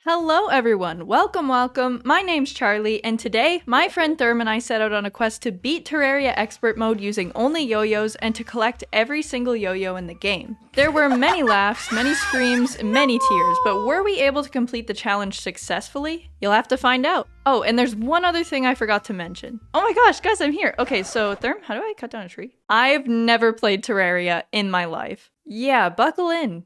Hello everyone, welcome. My name's Charlie, and today, my friend Therm and I set out on a quest to beat Terraria Expert Mode using only yo-yos and to collect every single yo-yo in the game. There were many laughs, many screams, many tears, but were we able to complete the challenge successfully? You'll have to find out. Oh, and there's one other thing I forgot to mention. Oh my gosh, guys, I'm here. Okay, so Therm, how do I cut down a tree? I've never played Terraria in my life. Yeah, buckle in.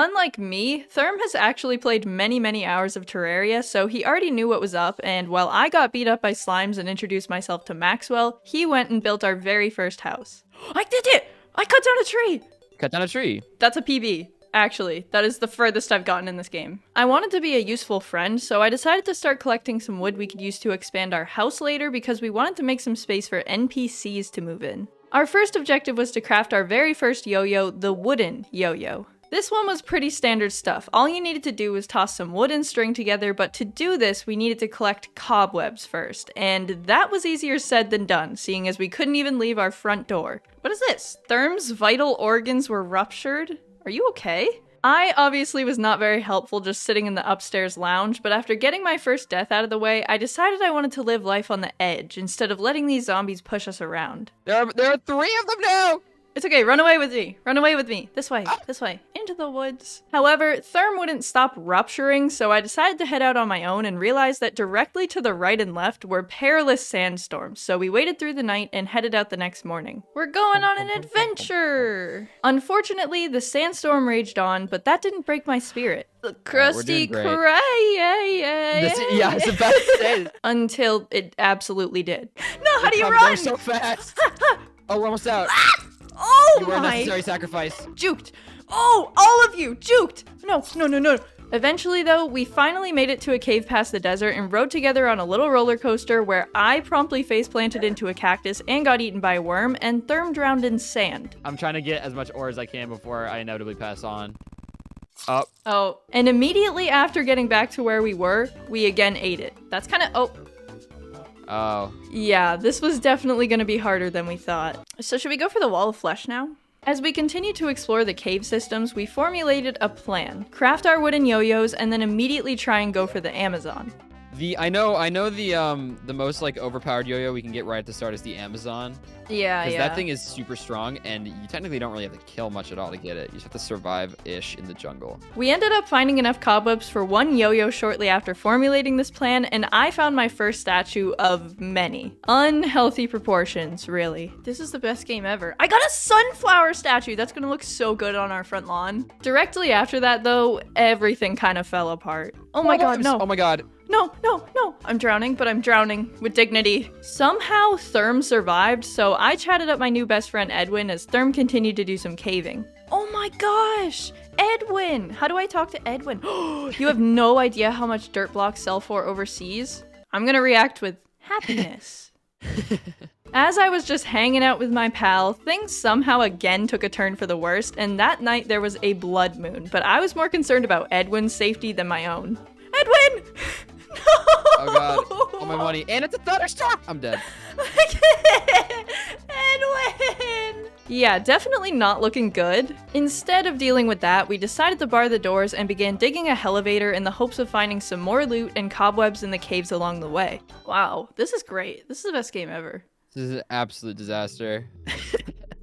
Unlike me, Therm has actually played many hours of Terraria, so he already knew what was up, and while I got beat up by slimes and introduced myself to Maxwell, he went and built our very first house. I did it! I cut down a tree! Cut down a tree. That's a PB. Actually, that is the furthest I've gotten in this game. I wanted to be a useful friend, so I decided to start collecting some wood we could use to expand our house later because we wanted to make some space for NPCs to move in. Our first objective was to craft our very first yo-yo, the wooden yo-yo. This one was pretty standard stuff. All you needed to do was toss some wood and string together, but to do this, we needed to collect cobwebs first, and that was easier said than done, seeing as we couldn't even leave our front door. What is this? Therm's vital organs were ruptured? Are you okay? I obviously was not very helpful just sitting in the upstairs lounge, but after getting my first death out of the way, I decided I wanted to live life on the edge instead of letting these zombies push us around. There are 3 of them now! It's okay, run away with me. Run away with me. This way, into the woods. However, Therm wouldn't stop rupturing, so I decided to head out on my own and realized that directly to the right and left were perilous sandstorms, so we waited through the night and headed out the next morning. We're going on an adventure! Unfortunately, the sandstorm raged on, but that didn't break my spirit. The crusty cray, yeah, I was about to say it. Until it absolutely did. No, how do you They're run? so fast! Oh, we're almost out. Oh You were a my! necessary sacrifice. Juked! Oh, all of you! Juked! No. Eventually, though, we finally made it to a cave past the desert and rode together on a little roller coaster where I promptly face-planted into a cactus and got eaten by a worm, and Therm drowned in sand. I'm trying to get as much ore as I can before I inevitably pass on. Up. Oh, and immediately after getting back to where we were, we again ate it. That's kind of... Oh. Yeah, this was definitely going to be harder than we thought. So should we go for the wall of flesh now? As we continued to explore the cave systems, we formulated a plan. Craft our wooden yo-yos and then immediately try and go for the Amazon. I know the most like overpowered yo-yo we can get right at the start is the Amazon. Yeah. Because that thing is super strong, and you technically don't really have to kill much at all to get it. You just have to survive-ish in the jungle. We ended up finding enough cobwebs for one yo-yo shortly after formulating this plan, and I found my first statue of many. Unhealthy proportions, really. This is the best game ever. I got a sunflower statue! That's gonna look so good on our front lawn. Directly after that, though, everything kind of fell apart. Oh my god, no. Oh my god. No. I'm drowning, but I'm drowning with dignity. Somehow, Therm survived, so I chatted up my new best friend Edwin as Therm continued to do some caving. Oh my gosh! Edwin! How do I talk to Edwin? You have no idea how much dirt blocks sell for overseas? I'm gonna react with happiness. As I was just hanging out with my pal, things somehow again took a turn for the worst, and that night there was a blood moon, but I was more concerned about Edwin's safety than my own. Edwin! No! Oh god. All my money. And it's a thunderstorm! I'm dead. Edwin! Yeah, definitely not looking good. Instead of dealing with that, we decided to bar the doors and began digging a elevator in the hopes of finding some more loot and cobwebs in the caves along the way. Wow, this is great. This is the best game ever. This is an absolute disaster.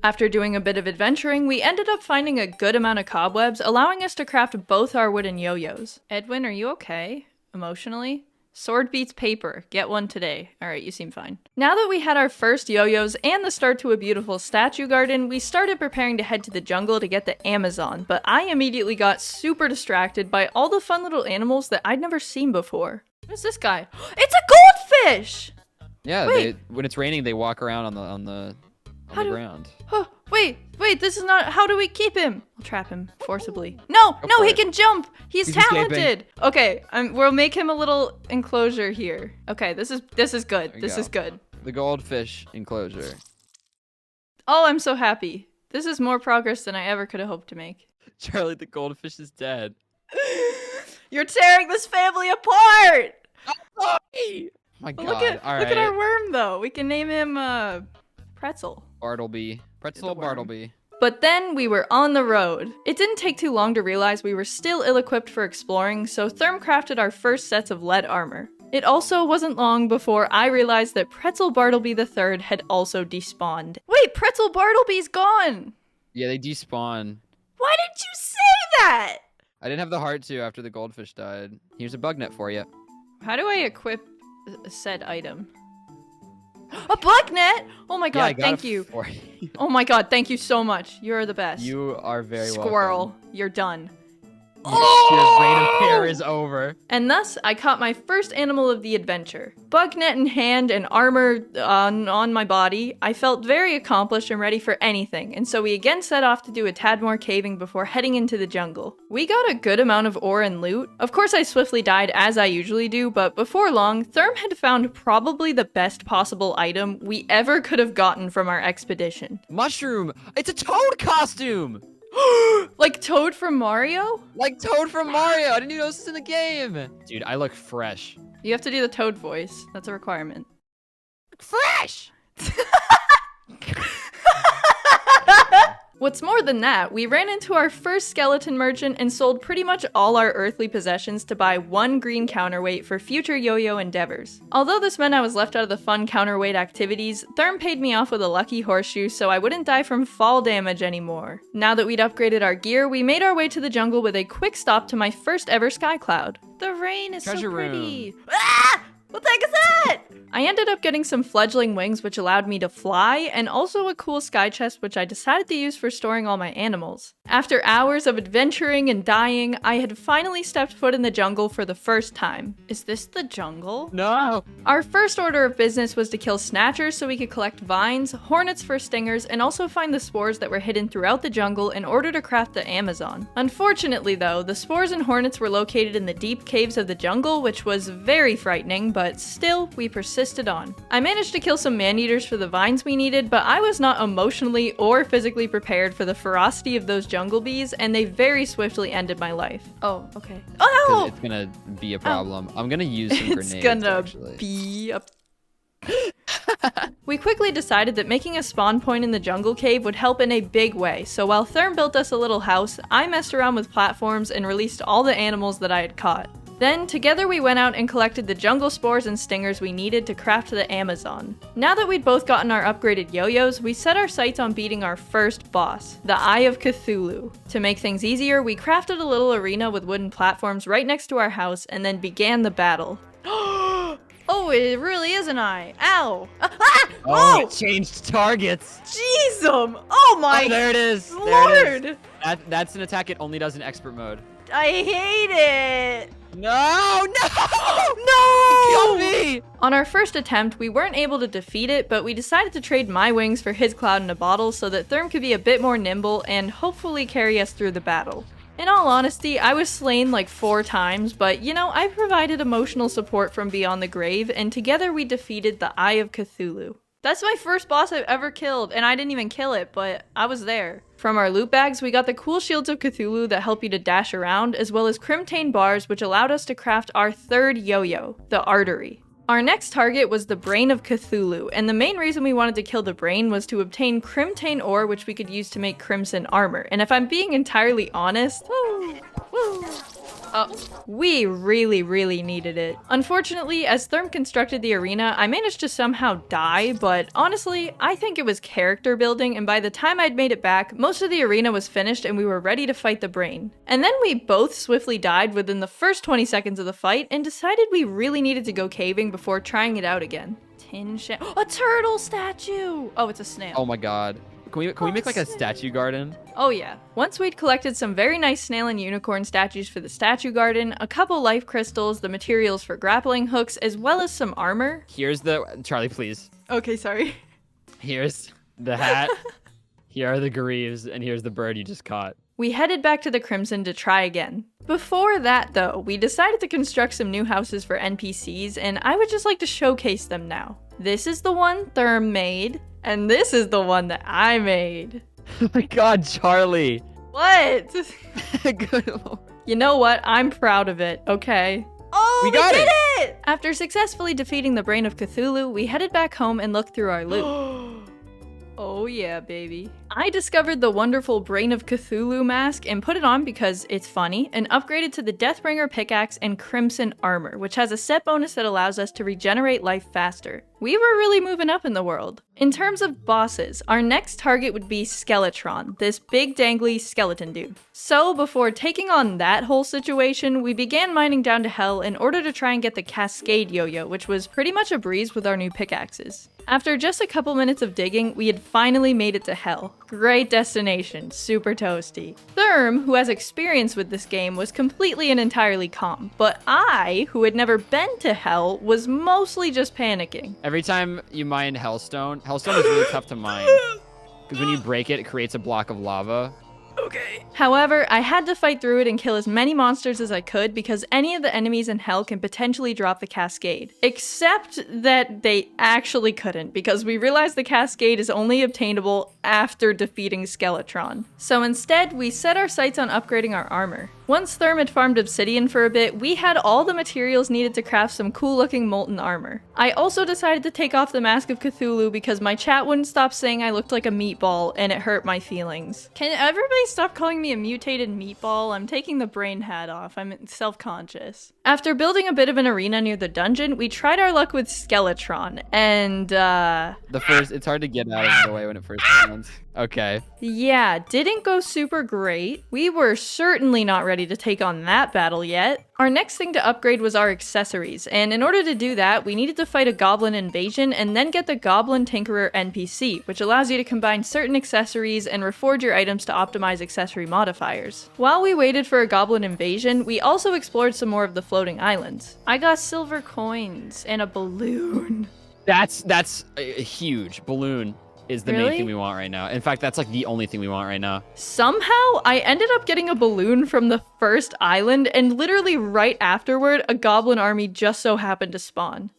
After doing a bit of adventuring, we ended up finding a good amount of cobwebs, allowing us to craft both our wooden yo-yos. Edwin, are you okay? Emotionally? Sword beats paper. Get one today. Alright, you seem fine. Now that we had our first yo-yos and the start to a beautiful statue garden, we started preparing to head to the jungle to get the Amazon, but I immediately got super distracted by all the fun little animals that I'd never seen before. What's this guy? It's a goldfish! Yeah, when it's raining, they walk around on the ground. Oh, wait, this is not. How do we keep him? I'll trap him forcibly. No, he can jump. He's talented. Escaping. Okay, we'll make him a little enclosure here. Okay, this is good. This is good. The goldfish enclosure. Oh, I'm so happy. This is more progress than I ever could have hoped to make. Charlie, the goldfish is dead. You're tearing this family apart. Oh my god. Look at our worm though. We can name him Pretzel. Bartleby. Pretzel Bartleby. But then we were on the road. It didn't take too long to realize we were still ill-equipped for exploring, so Therm crafted our first sets of lead armor. It also wasn't long before I realized that Pretzel Bartleby III had also despawned. Wait, Pretzel Bartleby's gone! Yeah, they despawn. Why did you say that? I didn't have the heart to after the goldfish died. Here's a bug net for you. How do I equip said item? A bug net! Oh my god, thank you. Oh my god, thank you so much. You're the best. You are very welcome. Squirrel, you're done. Your reign of terror is over. And thus, I caught my first animal of the adventure. Bug net in hand and armor on my body, I felt very accomplished and ready for anything, and so we again set off to do a tad more caving before heading into the jungle. We got a good amount of ore and loot. Of course, I swiftly died as I usually do, but before long, Therm had found probably the best possible item we ever could have gotten from our expedition. Mushroom! It's a Toad costume! Like Toad from Mario? Like Toad from Mario! I didn't even know this was in the game! Dude, I look fresh. You have to do the Toad voice. That's a requirement. Fresh! What's more than that, we ran into our first skeleton merchant and sold pretty much all our earthly possessions to buy 1 green counterweight for future yo-yo endeavors. Although this meant I was left out of the fun counterweight activities, Therm paid me off with a lucky horseshoe so I wouldn't die from fall damage anymore. Now that we'd upgraded our gear, we made our way to the jungle with a quick stop to my first ever sky cloud. The rain is Treasure so pretty. room. Ah! What the heck is that? I ended up getting some fledgling wings which allowed me to fly, and also a cool sky chest which I decided to use for storing all my animals. After hours of adventuring and dying, I had finally stepped foot in the jungle for the first time. Is this the jungle? No! Our first order of business was to kill snatchers so we could collect vines, hornets for stingers, and also find the spores that were hidden throughout the jungle in order to craft the Amazon. Unfortunately though, the spores and hornets were located in the deep caves of the jungle, which was very frightening, but still, we persisted on. I managed to kill some man-eaters for the vines we needed, but I was not emotionally or physically prepared for the ferocity of those jungle bees, and they very swiftly ended my life. Oh, okay. Oh no! It's gonna be a problem. I'm gonna use some grenades, It's gonna actually. be a... We quickly decided that making a spawn point in the jungle cave would help in a big way, so while Therm built us a little house, I messed around with platforms and released all the animals that I had caught. Then, together we went out and collected the jungle spores and stingers we needed to craft the Amazon. Now that we'd both gotten our upgraded yo-yos, we set our sights on beating our first boss, the Eye of Cthulhu. To make things easier, we crafted a little arena with wooden platforms right next to our house and then began the battle. Oh, it really is an eye. Ow! Oh, it changed targets! Jeez! Oh my... Oh, there it is! Lord! There it is. That's an attack it only does in expert mode. I hate it! No! No! No! Kill me! On our first attempt, we weren't able to defeat it, but we decided to trade my wings for his cloud in a bottle so that Therm could be a bit more nimble and hopefully carry us through the battle. In all honesty, I was slain like 4 times, but you know, I provided emotional support from beyond the grave, and together we defeated the Eye of Cthulhu. That's my first boss I've ever killed, and I didn't even kill it, but I was there. From our loot bags, we got the cool shields of Cthulhu that help you to dash around, as well as Crimtane bars, which allowed us to craft our third yo-yo, the Artery. Our next target was the Brain of Cthulhu, and the main reason we wanted to kill the brain was to obtain Crimtane ore, which we could use to make crimson armor. And if I'm being entirely honest, we really needed it. Unfortunately, as Therm constructed the arena, I managed to somehow die, but honestly, I think it was character building, and by the time I'd made it back, most of the arena was finished and we were ready to fight the brain. And then we both swiftly died within the first 20 seconds of the fight and decided we really needed to go caving before trying it out again. A turtle statue! Oh, it's a snail. Oh my god. Can we make like a statue garden? Oh yeah. Once we'd collected some very nice snail and unicorn statues for the statue garden, a couple life crystals, the materials for grappling hooks, as well as some armor. Here's the... Charlie, please. Okay, sorry. Here's the hat. Here are the greaves, and here's the bird you just caught. We headed back to the Crimson to try again. Before that though, we decided to construct some new houses for NPCs, and I would just like to showcase them now. This is the one Therm made, and this is the one that I made. Oh my god, Charlie! What? Good. You know what? I'm proud of it, okay? Oh, we did it! After successfully defeating the Brain of Cthulhu, we headed back home and looked through our loot. Oh yeah, baby. I discovered the wonderful Brain of Cthulhu mask and put it on because it's funny, and upgraded to the Deathbringer pickaxe and Crimson armor, which has a set bonus that allows us to regenerate life faster. We were really moving up in the world. In terms of bosses, our next target would be Skeletron, this big dangly skeleton dude. So before taking on that whole situation, we began mining down to hell in order to try and get the Cascade yo-yo, which was pretty much a breeze with our new pickaxes. After just a couple minutes of digging, we had finally made it to hell. Great destination, super toasty. Therm, who has experience with this game, was completely and entirely calm, but I, who had never been to hell, was mostly just panicking. Every time you mine Hellstone is really tough to mine. Because when you break it, it creates a block of lava. Okay. However, I had to fight through it and kill as many monsters as I could because any of the enemies in hell can potentially drop the Cascade. Except that they actually couldn't because we realized the Cascade is only obtainable after defeating Skeletron. So instead, we set our sights on upgrading our armor. Once Therm had farmed obsidian for a bit, we had all the materials needed to craft some cool looking molten armor. I also decided to take off the Mask of Cthulhu because my chat wouldn't stop saying I looked like a meatball and it hurt my feelings. Can everybody stop calling me a mutated meatball? I'm taking the brain hat off. I'm self-conscious. After building a bit of an arena near the dungeon, we tried our luck with Skeletron and It's hard to get out of the way when it first comes. Okay. Yeah, didn't go super great. We were certainly not ready to take on that battle yet. Our next thing to upgrade was our accessories, and in order to do that, we needed to fight a goblin invasion and then get the Goblin Tinkerer NPC, which allows you to combine certain accessories and reforge your items to optimize accessory modifiers. While we waited for a goblin invasion, we also explored some more of the floating islands. I got silver coins and a balloon. That's a huge balloon. Is the Really? main thing we want right now. In fact, that's like the only thing we want right now. Somehow, I ended up getting a balloon from the first island, and literally right afterward, a goblin army just so happened to spawn.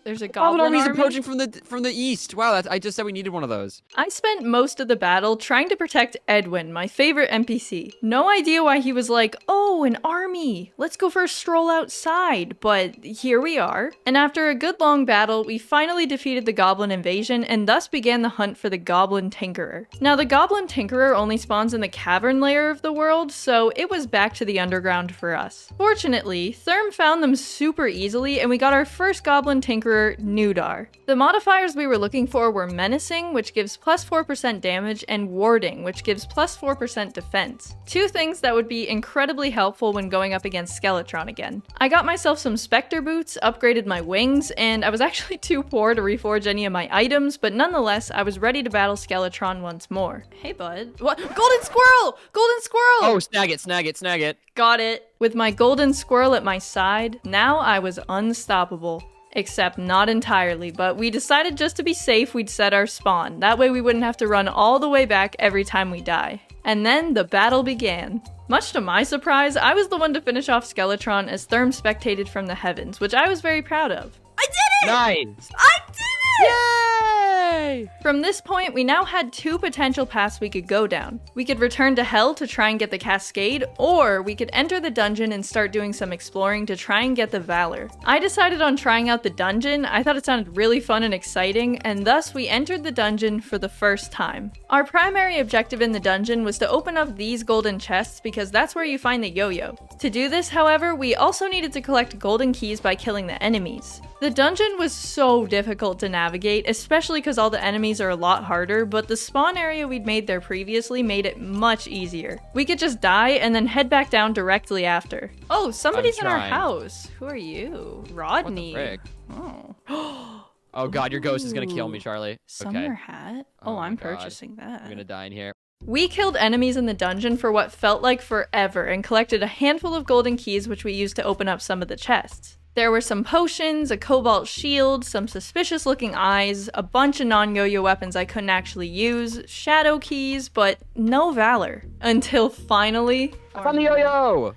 There's a goblin army's army approaching from the east. Wow, I just said we needed one of those. I spent most of the battle trying to protect Edwin, my favorite NPC. No idea why he was like, oh, an army, let's go for a stroll outside, but here we are. And after a good long battle, we finally defeated the goblin invasion and thus began the hunt for the Goblin Tinkerer. Now, the Goblin Tinkerer only spawns in the cavern layer of the world, so it was back to the underground for us. Fortunately, Therm found them super easily and we got our first Goblin Tinkerer, Gnudar. The modifiers we were looking for were Menacing, which gives plus 4% damage, and Warding, which gives plus 4% defense. Two things that would be incredibly helpful when going up against Skeletron again. I got myself some Spectre boots, upgraded my wings, and I was actually too poor to reforge any of my items, but nonetheless, I was ready to battle Skeletron once more. Hey bud. What? Golden squirrel! Golden squirrel! Oh, snag it, snag it, snag it. Got it. With my golden squirrel at my side, now I was unstoppable. Except not entirely, but we decided just to be safe we'd set our spawn. That way we wouldn't have to run all the way back every time we die. And then the battle began. Much to my surprise, I was the one to finish off Skeletron as Therm spectated from the heavens, which I was very proud of. I did it! Nice! I did it! Yay! From this point, we now had two potential paths we could go down. We could return to hell to try and get the Cascade, or we could enter the dungeon and start doing some exploring to try and get the Valor. I decided on trying out the dungeon. I thought it sounded really fun and exciting, and thus we entered the dungeon for the first time. Our primary objective in the dungeon was to open up these golden chests because that's where you find the yo-yo. To do this, however, we also needed to collect golden keys by killing the enemies. The dungeon was so difficult to navigate, especially because all the enemies are a lot harder, but the spawn area we'd made there previously made it much easier. We could just die and then head back down directly after. Oh, somebody's in our house. Who are you? Rodney. What the frick? Oh. Oh god, your ghost is gonna kill me, Charlie. Summer Okay. hat? Oh Oh, my I'm God. purchasing that. I'm gonna die in here. We killed enemies in the dungeon for what felt like forever and collected a handful of golden keys which we used to open up some of the chests. There were some potions, a cobalt shield, some suspicious looking eyes, a bunch of non-yo-yo weapons I couldn't actually use, shadow keys, but no Valor. Until finally... I found the yo-yo!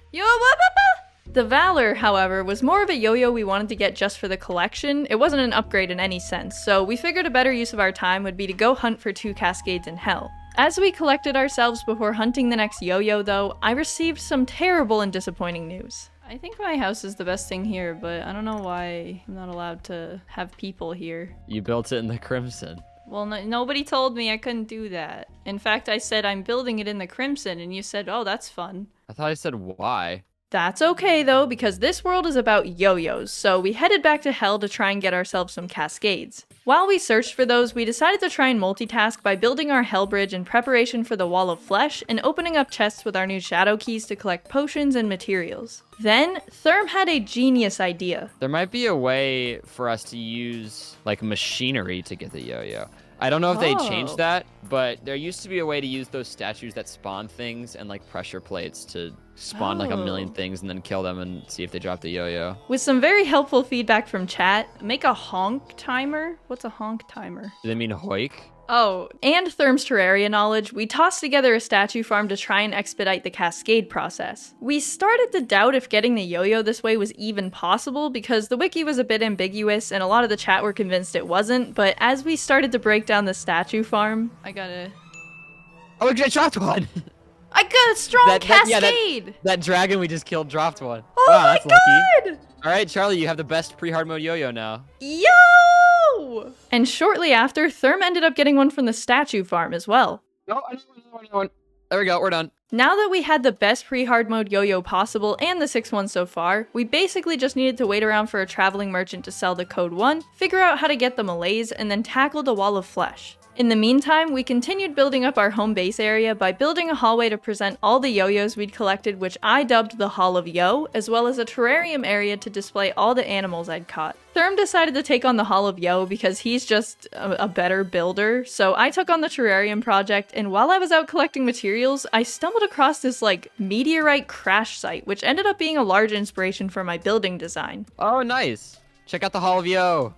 The Valor, however, was more of a yo-yo we wanted to get just for the collection. It wasn't an upgrade in any sense, so we figured a better use of our time would be to go hunt for two Cascades in hell. As we collected ourselves before hunting the next yo-yo, though, I received some terrible and disappointing news. I think my house is the best thing here, but I don't know why I'm not allowed to have people here. You built it in the crimson. Well, nobody told me I couldn't do that. In fact, I said I'm building it in the Crimson, and you said, oh, that's fun. I thought I said why. That's okay, though, because this world is about yo-yos, so we headed back to Hell to try and get ourselves some Cascades. While we searched for those, we decided to try and multitask by building our Hell Bridge in preparation for the Wall of Flesh and opening up chests with our new Shadow Keys to collect potions and materials. Then, Therm had a genius idea. There might be a way for us to use, like, machinery to get the yo-yo. I don't know if they changed that, but there used to be a way to use those statues that spawn things and, like, pressure plates to spawn, like, a million things and then kill them and see if they drop the yo-yo. With some very helpful feedback from chat, make a honk timer? What's a honk timer? Do they mean hoik? Oh, and Therm's Terraria knowledge, we tossed together a statue farm to try and expedite the Cascade process. We started to doubt if getting the yo-yo this way was even possible because the wiki was a bit ambiguous and a lot of the chat were convinced it wasn't, but as we started to break down the statue farm, Oh, I dropped one! I got a strong Cascade! That dragon we just killed dropped one. Oh wow, my that's god! Lucky. Alright, Charlie, you have the best pre-hard mode yo-yo now. Yo! And shortly after, Therm ended up getting one from the statue farm as well. Oh, I know one. There we go, we're done. Now that we had the best pre-hard mode yo-yo possible and the 6th one so far, we basically just needed to wait around for a traveling merchant to sell the code 1, figure out how to get the Malaise, and then tackle the Wall of Flesh. In the meantime, we continued building up our home base area by building a hallway to present all the yo-yos we'd collected, which I dubbed the Hall of Yo, as well as a terrarium area to display all the animals I'd caught. Therm decided to take on the Hall of Yo because he's just a better builder, so I took on the terrarium project, and while I was out collecting materials, I stumbled across this meteorite crash site, which ended up being a large inspiration for my building design. Oh, nice. Check out the Hall of Yo.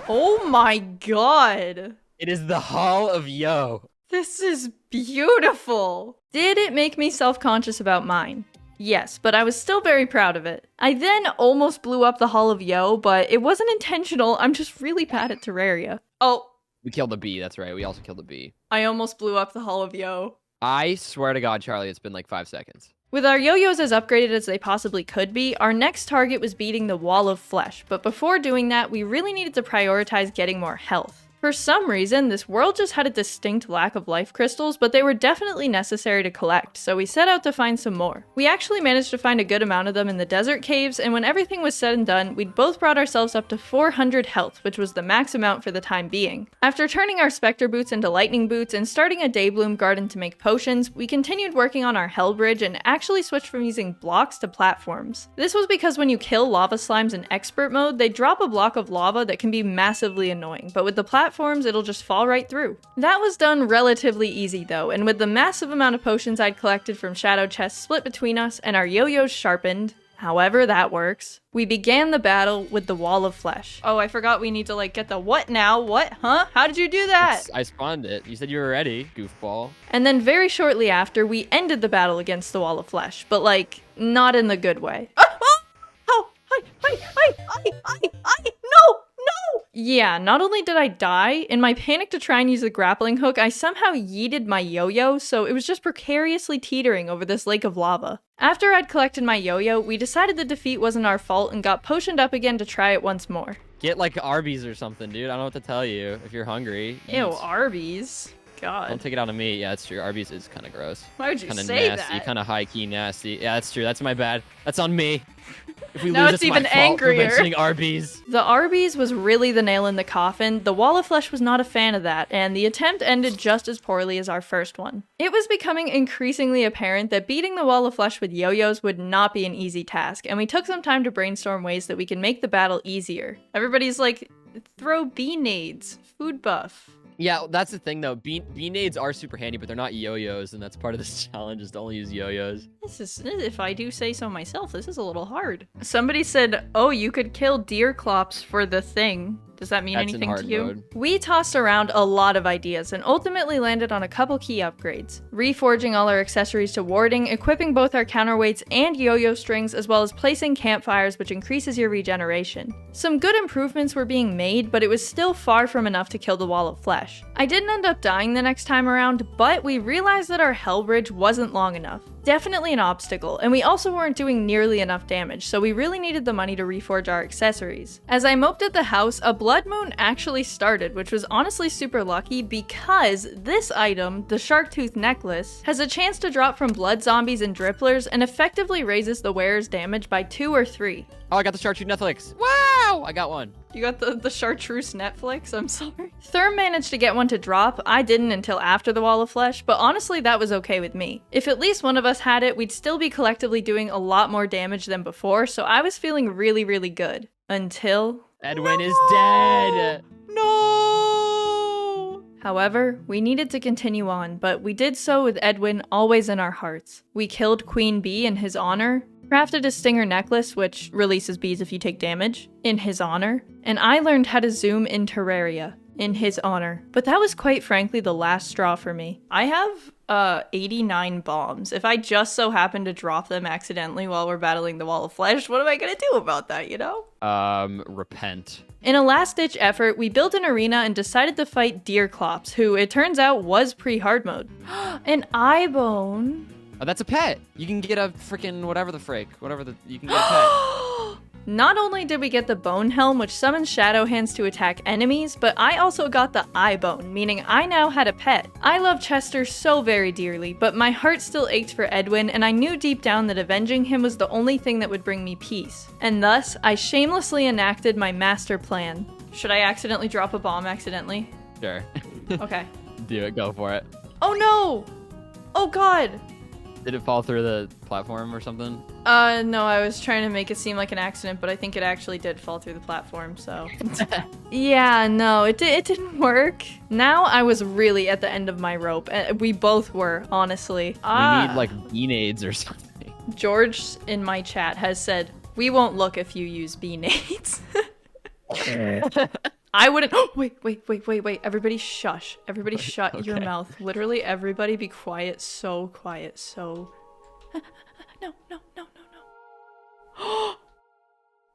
Oh my god. It is the Hall of Yo. This is beautiful! Did it make me self-conscious about mine? Yes, but I was still very proud of it. I then almost blew up the Hall of Yo, but it wasn't intentional, I'm just really bad at Terraria. Oh. We killed the bee, that's right, we also killed the bee. I almost blew up the Hall of Yo. I swear to God, Charlie, it's been like 5 seconds. With our yo-yos as upgraded as they possibly could be, our next target was beating the Wall of Flesh, but before doing that, we really needed to prioritize getting more health. For some reason, this world just had a distinct lack of life crystals, but they were definitely necessary to collect, so we set out to find some more. We actually managed to find a good amount of them in the desert caves, and when everything was said and done, we'd both brought ourselves up to 400 health, which was the max amount for the time being. After turning our Spectre boots into lightning boots and starting a Daybloom garden to make potions, we continued working on our Hell Bridge and actually switched from using blocks to platforms. This was because when you kill lava slimes in expert mode, they drop a block of lava that can be massively annoying, but with the platforms, it'll just fall right through. That was done relatively easy though, and with the massive amount of potions I'd collected from shadow chests split between us and our yo-yos sharpened, however that works, we began the battle with the Wall of Flesh. Oh, I forgot we need to get the what now? What? Huh? How did you do that? I spawned it. You said you were ready, goofball. And then very shortly after, we ended the battle against the Wall of Flesh, but not in the good way. No! Yeah, not only did I die, in my panic to try and use the grappling hook, I somehow yeeted my yo-yo, so it was just precariously teetering over this lake of lava. After I'd collected my yo-yo, we decided the defeat wasn't our fault and got potioned up again to try it once more. Get Arby's or something, dude. I don't know what to tell you. If you're hungry. Ew, Arby's. God. Don't take it out on me. Yeah, it's true. Arby's is kind of gross. Why would you kinda say nasty, that? Kind of high-key nasty. Yeah, that's true. That's my bad. That's on me. If we now lose, it's even angrier. Mentioning Arby's. The Arby's was really the nail in the coffin. The Wall of Flesh was not a fan of that, and the attempt ended just as poorly as our first one. It was becoming increasingly apparent that beating the Wall of Flesh with yo-yos would not be an easy task, and we took some time to brainstorm ways that we can make the battle easier. Everybody's throw bee nades, food buff. Yeah, that's the thing though. Bee nades are super handy, but they're not yo-yos, and that's part of this challenge is to only use yo-yos. This is, if I do say so myself, this is a little hard. Somebody said, oh, you could kill deer clops for the thing. Does that mean That's anything to you? mode. We tossed around a lot of ideas and ultimately landed on a couple key upgrades. Reforging all our accessories to warding, equipping both our counterweights and yo-yo strings, as well as placing campfires, which increases your regeneration. Some good improvements were being made, but it was still far from enough to kill the Wall of Flesh. I didn't end up dying the next time around, but we realized that our Hell Bridge wasn't long enough. definitely an obstacle, and we also weren't doing nearly enough damage, so we really needed the money to reforge our accessories. As I moped at the house, a blood moon actually started, which was honestly super lucky because this item, the Shark Tooth Necklace, has a chance to drop from blood zombies and dripplers and effectively raises the wearer's damage by 2 or 3. Oh, I got the Chartreuse Netflix. Wow, I got one. You got the Chartreuse Netflix? I'm sorry. Therm managed to get one to drop. I didn't until after the Wall of Flesh, but honestly that was okay with me. If at least one of us had it, we'd still be collectively doing a lot more damage than before, so I was feeling really, really good. Until... Edwin is dead. No! However, we needed to continue on, but we did so with Edwin always in our hearts. We killed Queen Bee in his honor, crafted a stinger necklace, which releases bees if you take damage, in his honor, and I learned how to zoom in Terraria, in his honor. But that was quite frankly the last straw for me. I have 89 bombs. If I just so happen to drop them accidentally while we're battling the Wall of Flesh, what am I gonna do about that, you know? Repent. In a last-ditch effort, we built an arena and decided to fight Deerclops, who it turns out was pre-hard mode. An eye bone. Oh, that's a pet. You can get a freaking whatever the frick. You can get a pet. Not only did we get the Bone Helm, which summons Shadow Hands to attack enemies, but I also got the Eye Bone, meaning I now had a pet. I love Chester so very dearly, but my heart still ached for Edwin, and I knew deep down that avenging him was the only thing that would bring me peace. And thus, I shamelessly enacted my master plan. Should I accidentally drop a bomb accidentally? Sure. Okay. Do it. Go for it. Oh no! Oh god! Did it fall through the platform or something? No, I was trying to make it seem like an accident, but I think it actually did fall through the platform, so... Yeah, no, it didn't work. Now I was really at the end of my rope, and we both were, honestly. We need, like, bean-aids or something. George in my chat has said, we won't look if you use bean-aids. I wouldn't- wait, everybody shush. Everybody shut your mouth. Literally everybody be quiet, so... No.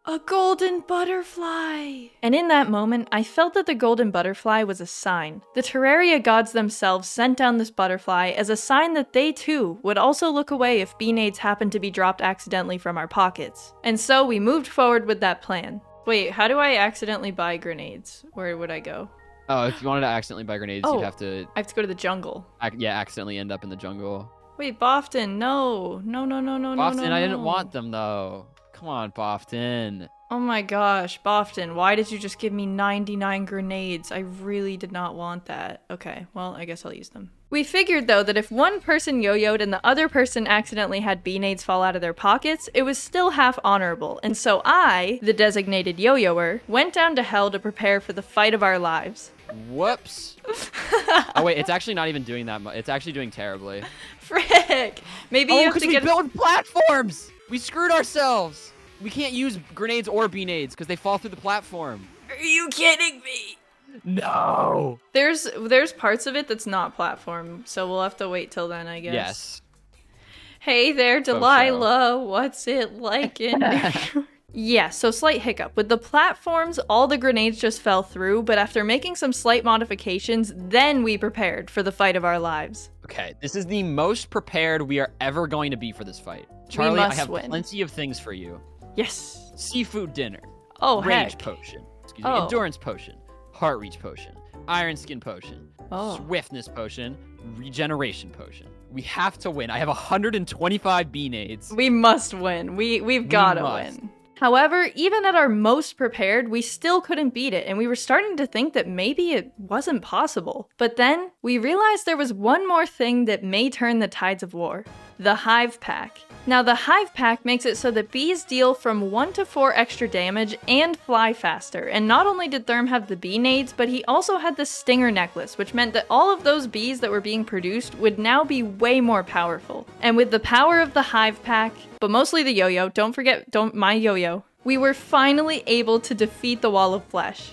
A golden butterfly! And in that moment, I felt that the golden butterfly was a sign. The Terraria gods themselves sent down this butterfly as a sign that they too would also look away if bean-aids happened to be dropped accidentally from our pockets. And so we moved forward with that plan. Wait, how do I accidentally buy grenades? Where would I go? Oh, if you wanted to accidentally buy grenades, you'd have to... I have to go to the jungle. Accidentally end up in the jungle. Wait, Bofton, no. No. Bofton, I didn't want them, though. Come on, Bofton. Oh my gosh, Bofton, why did you just give me 99 grenades? I really did not want that. Okay, well, I guess I'll use them. We figured, though, that if one person yo-yoed and the other person accidentally had bean-aids fall out of their pockets, it was still half honorable, and so I, the designated yo-yoer, went down to hell to prepare for the fight of our lives. Whoops. Oh, wait, it's actually not even doing that much. It's actually doing terribly. Frick! Maybe you have to get- we built platforms! We screwed ourselves! We can't use grenades or bean-aids because they fall through the platform. Are you kidding me? No! There's parts of it that's not platform, so we'll have to wait till then, I guess. Yes. Hey there, Delilah. What's it like in there? Yeah, so slight hiccup. With the platforms, all the grenades just fell through, but after making some slight modifications, then we prepared for the fight of our lives. Okay, this is the most prepared we are ever going to be for this fight. Charlie, I have win. plenty of things for you. Yes. Seafood dinner. Oh, Rage heck. potion. Excuse me. Endurance potion. Heart reach potion. Iron skin potion. Swiftness potion. Regeneration potion. We have to win. I have 125 bean-aids. We must win. We've gotta win. However, even at our most prepared, we still couldn't beat it, and we were starting to think that maybe it wasn't possible. But then, we realized there was one more thing that may turn the tides of war. The Hive Pack. Now, the Hive Pack makes it so that bees deal from 1 to 4 extra damage and fly faster, and not only did Therm have the bean-aids, but he also had the Stinger Necklace, which meant that all of those bees that were being produced would now be way more powerful. And with the power of the Hive Pack, but mostly the yo-yo, don't my yo-yo, we were finally able to defeat the Wall of Flesh.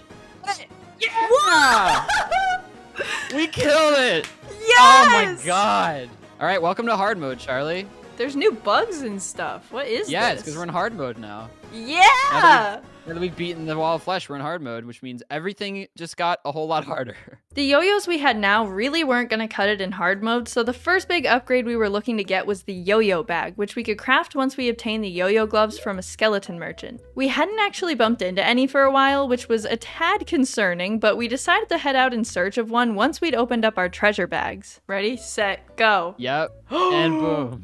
Yeah! We killed it! Yes! Oh my god! Alright, welcome to hard mode, Charlie. There's new bugs and stuff. What is this? Yeah, it's because we're in hard mode now. Yeah! Now that we've beaten the wall of flesh, we're in hard mode, which means everything just got a whole lot harder. The yo-yos we had now really weren't going to cut it in hard mode, so the first big upgrade we were looking to get was the yo-yo bag, which we could craft once we obtained the yo-yo gloves from a skeleton merchant. We hadn't actually bumped into any for a while, which was a tad concerning, but we decided to head out in search of one once we'd opened up our treasure bags. Ready, set, go. Yep, and boom.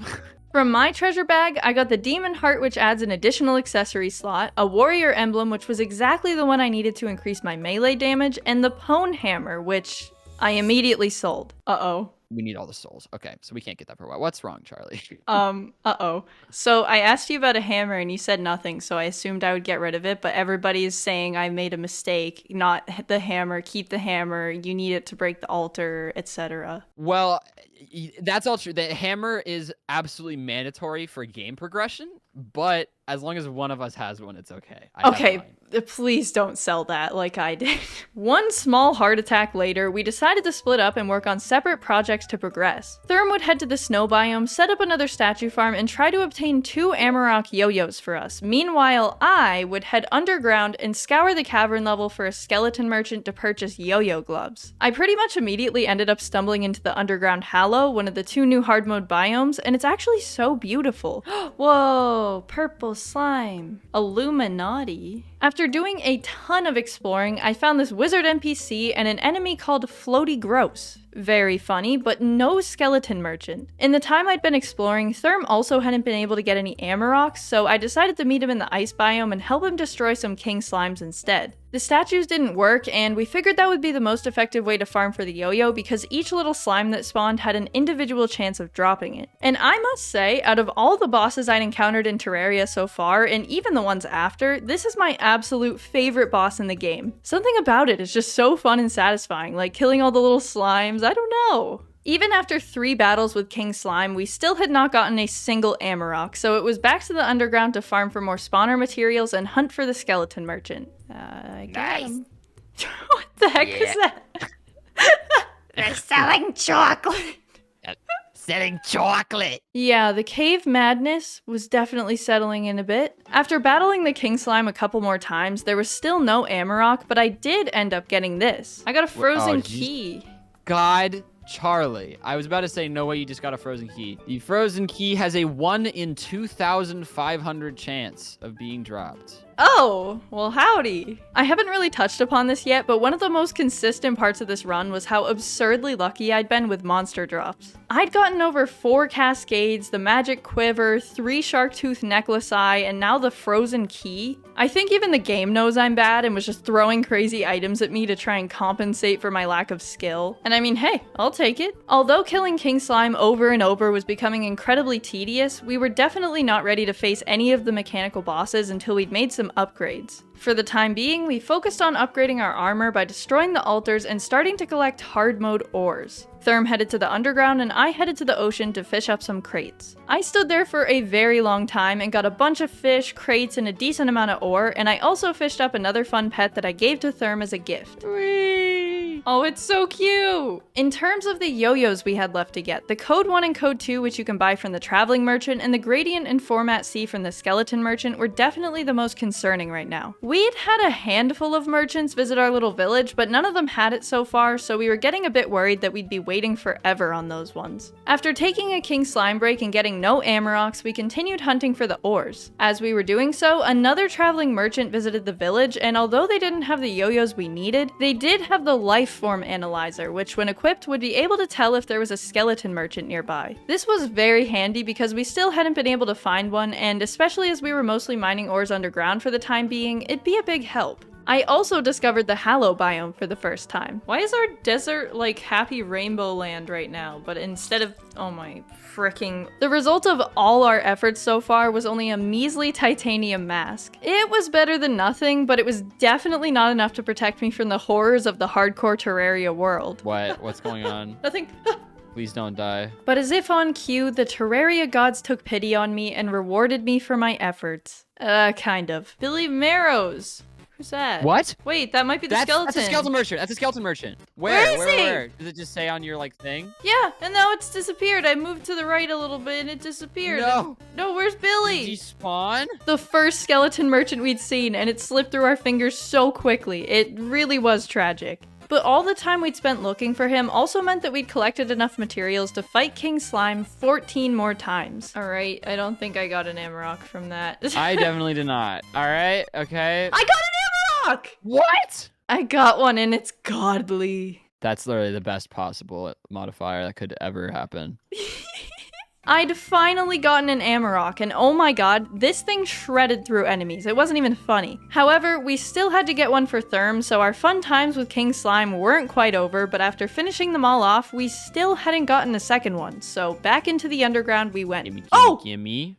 From my treasure bag, I got the Demon Heart, which adds an additional accessory slot, a Warrior Emblem, which was exactly the one I needed to increase my melee damage, and the Pwn Hammer, which I immediately sold. Uh-oh. We need all the souls. Okay, so we can't get that for a while. What's wrong, Charlie? Uh-oh. So I asked you about a hammer and you said nothing, so I assumed I would get rid of it, but everybody is saying I made a mistake. Not the hammer, keep the hammer, you need it to break the altar, etc. Well, that's all true. The hammer is absolutely mandatory for game progression, but as long as one of us has one, it's okay. Okay, please don't sell that like I did. One small heart attack later, we decided to split up and work on separate projects to progress. Therm would head to the snow biome, set up another statue farm, and try to obtain 2 Amarok yo-yos for us. Meanwhile, I would head underground and scour the cavern level for a skeleton merchant to purchase yo-yo gloves. I pretty much immediately ended up stumbling into the underground Hallow, one of the 2 new hard mode biomes, and it's actually so beautiful. Whoa, purple slime. Illuminati. After doing a ton of exploring, I found this wizard NPC and an enemy called Floaty Gross. Very funny, but no skeleton merchant. In the time I'd been exploring, Therm also hadn't been able to get any Amaroks, so I decided to meet him in the ice biome and help him destroy some king slimes instead. The statues didn't work, and we figured that would be the most effective way to farm for the yo-yo because each little slime that spawned had an individual chance of dropping it. And I must say, out of all the bosses I'd encountered in Terraria so far, and even the ones after, this is my absolute favorite boss in the game. Something about it is just so fun and satisfying, like killing all the little slimes, I don't know. Even after 3 battles with King Slime, we still had not gotten a single Amarok, so it was back to the underground to farm for more spawner materials and hunt for the skeleton merchant. Nice. What the heck is that? They're selling chocolate. Selling chocolate. Yeah, the cave madness was definitely settling in a bit. After battling the king slime a couple more times, there was still no Amarok, but I did end up getting this. I got a frozen key. God, Charlie. I was about to say, no way, you just got a frozen key. The frozen key has a 1 in 2,500 chance of being dropped. Oh, well howdy. I haven't really touched upon this yet, but one of the most consistent parts of this run was how absurdly lucky I'd been with monster drops. I'd gotten over 4 Cascades, the magic quiver, 3 shark tooth necklace eye, and now the frozen key. I think even the game knows I'm bad and was just throwing crazy items at me to try and compensate for my lack of skill. And I mean, hey, I'll take it. Although killing King Slime over and over was becoming incredibly tedious, we were definitely not ready to face any of the mechanical bosses until we'd made some upgrades. For the time being, we focused on upgrading our armor by destroying the altars and starting to collect hard mode ores. Therm headed to the underground and I headed to the ocean to fish up some crates. I stood there for a very long time and got a bunch of fish, crates, and a decent amount of ore, and I also fished up another fun pet that I gave to Therm as a gift. Whee! Oh, it's so cute! In terms of the yo-yos we had left to get, the Code 1 and Code 2, which you can buy from the Traveling Merchant, and the Gradient and Format C from the Skeleton Merchant were definitely the most concerning right now. We'd had a handful of merchants visit our little village, but none of them had it so far, so we were getting a bit worried that we'd be waiting forever on those ones. After taking a King Slime break and getting no Amaroks, we continued hunting for the ores. As we were doing so, another Traveling Merchant visited the village, and although they didn't have the yo-yos we needed, they did have the Life Form Analyzer, which when equipped would be able to tell if there was a skeleton merchant nearby. This was very handy because we still hadn't been able to find one, and especially as we were mostly mining ores underground for the time being, it'd be a big help. I also discovered the Hallow biome for the first time. Why is our desert like happy rainbow land right now, but instead of, oh my fricking. The result of all our efforts so far was only a measly titanium mask. It was better than nothing, but it was definitely not enough to protect me from the horrors of the hardcore Terraria world. What? What's going on? Nothing. Please don't die. But as if on cue, the Terraria gods took pity on me and rewarded me for my efforts. Kind of. Billy Marrows! Who's that? What? Wait, that might be the skeleton. That's a skeleton merchant. That's a skeleton merchant. Where is he? Where? Does it just say on your like thing? Yeah, and now it's disappeared. I moved to the right a little bit and it disappeared. No. No, where's Billy? Did he spawn? The first skeleton merchant we'd seen, and it slipped through our fingers so quickly. It really was tragic. But all the time we'd spent looking for him also meant that we'd collected enough materials to fight King Slime 14 more times. All right, I don't think I got an Amarok from that. I definitely did not. All right, okay. I got an Amarok! What? I got one and it's godly. That's literally the best possible modifier that could ever happen. I'd finally gotten an Amarok, and oh my god, this thing shredded through enemies. It wasn't even funny. However, we still had to get one for Therm, so our fun times with King Slime weren't quite over, but after finishing them all off, we still hadn't gotten a second one, so back into the underground we went. Gimme.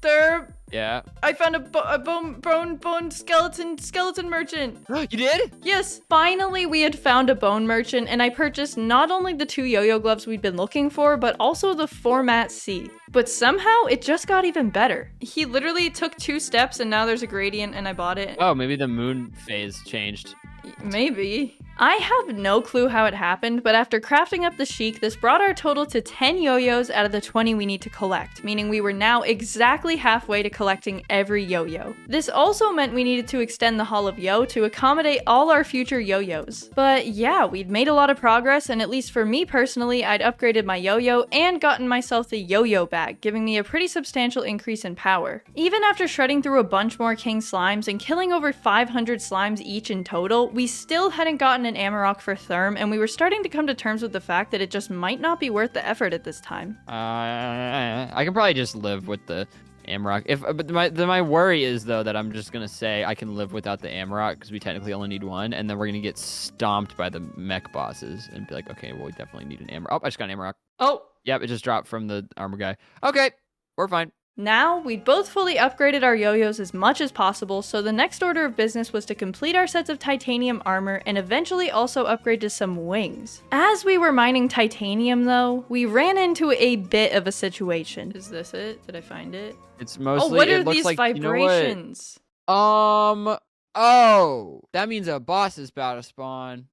Therm, Yeah. I found a bone skeleton merchant. You did? Yes, finally we had found a bone merchant, and I purchased not only the 2 yo-yo gloves we'd been looking for, but also the Format C. But somehow it just got even better. He literally took 2 steps and now there's a gradient and I bought it. Oh, maybe the moon phase changed. Maybe. I have no clue how it happened, but after crafting up the chic, this brought our total to 10 yo-yos out of the 20 we need to collect, meaning we were now exactly halfway to collecting every yo-yo. This also meant we needed to extend the Hall of Yo to accommodate all our future yo-yos. But yeah, we'd made a lot of progress, and at least for me personally, I'd upgraded my yo-yo and gotten myself the yo-yo bag, giving me a pretty substantial increase in power. Even after shredding through a bunch more king slimes and killing over 500 slimes each in total, we still hadn't gotten an Amarok for Therm, and we were starting to come to terms with the fact that it just might not be worth the effort at this time. I can probably just live with the Amarok. But my worry is though that I'm just gonna say I can live without the Amarok because we technically only need one, and then we're gonna get stomped by the mech bosses and be like, okay, well we definitely need an Amarok. Oh, I just got an Amarok. Oh, Yep, it just dropped from the armor guy. Okay, we're fine. now, we'd both fully upgraded our yo-yos as much as possible, so the next order of business was to complete our sets of titanium armor and eventually also upgrade to some wings. As we were mining titanium though, we ran into a bit of a situation. Is this it? Did I find it? It's mostly. Oh, what are it looks these like, vibrations? You know what? Oh, that means a boss is about to spawn.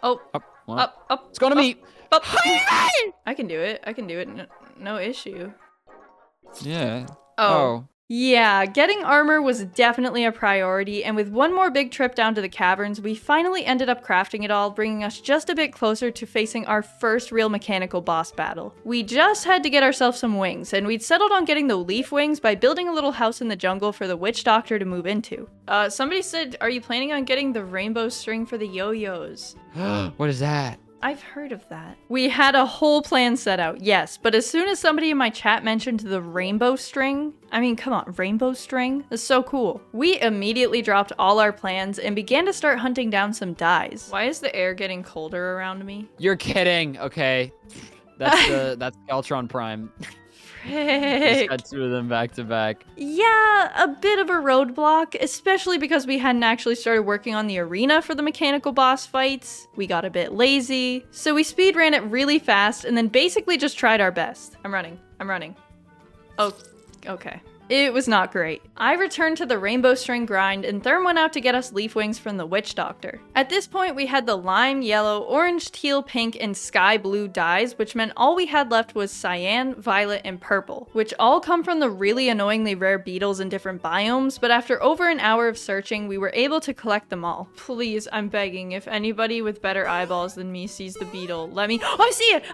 Oh, Well, up. it's gonna meet. Up. I can do it. No issue. Yeah. Oh. Yeah, getting armor was definitely a priority, and with one more big trip down to the caverns, we finally ended up crafting it all, bringing us just a bit closer to facing our first real mechanical boss battle. We just had to get ourselves some wings, and we'd settled on getting the leaf wings by building a little house in the jungle for the witch doctor to move into. Somebody said, are you planning on getting the rainbow string for the yo-yos? What is that? I've heard of that. We had a whole plan set out, yes, but as soon as somebody in my chat mentioned the rainbow string, I mean, come on, rainbow string? That's so cool. We immediately dropped all our plans and began to start hunting down some dyes. Why is the air getting colder around me? You're kidding. Okay. That's Galtron Prime. Just got 2 of them back to back. Yeah, a bit of a roadblock, especially because we hadn't actually started working on the arena for the mechanical boss fights. We got a bit lazy, so we speed ran it really fast and then basically just tried our best. I'm running. Oh, okay. It was not great. I returned to the rainbow string grind, and Therm went out to get us leaf wings from the witch doctor. At this point, we had the lime, yellow, orange, teal, pink, and sky blue dyes, which meant all we had left was cyan, violet, and purple, which all come from the really annoyingly rare beetles in different biomes, but after over an hour of searching, we were able to collect them all. Please, I'm begging, if anybody with better eyeballs than me sees the beetle, let me— oh, I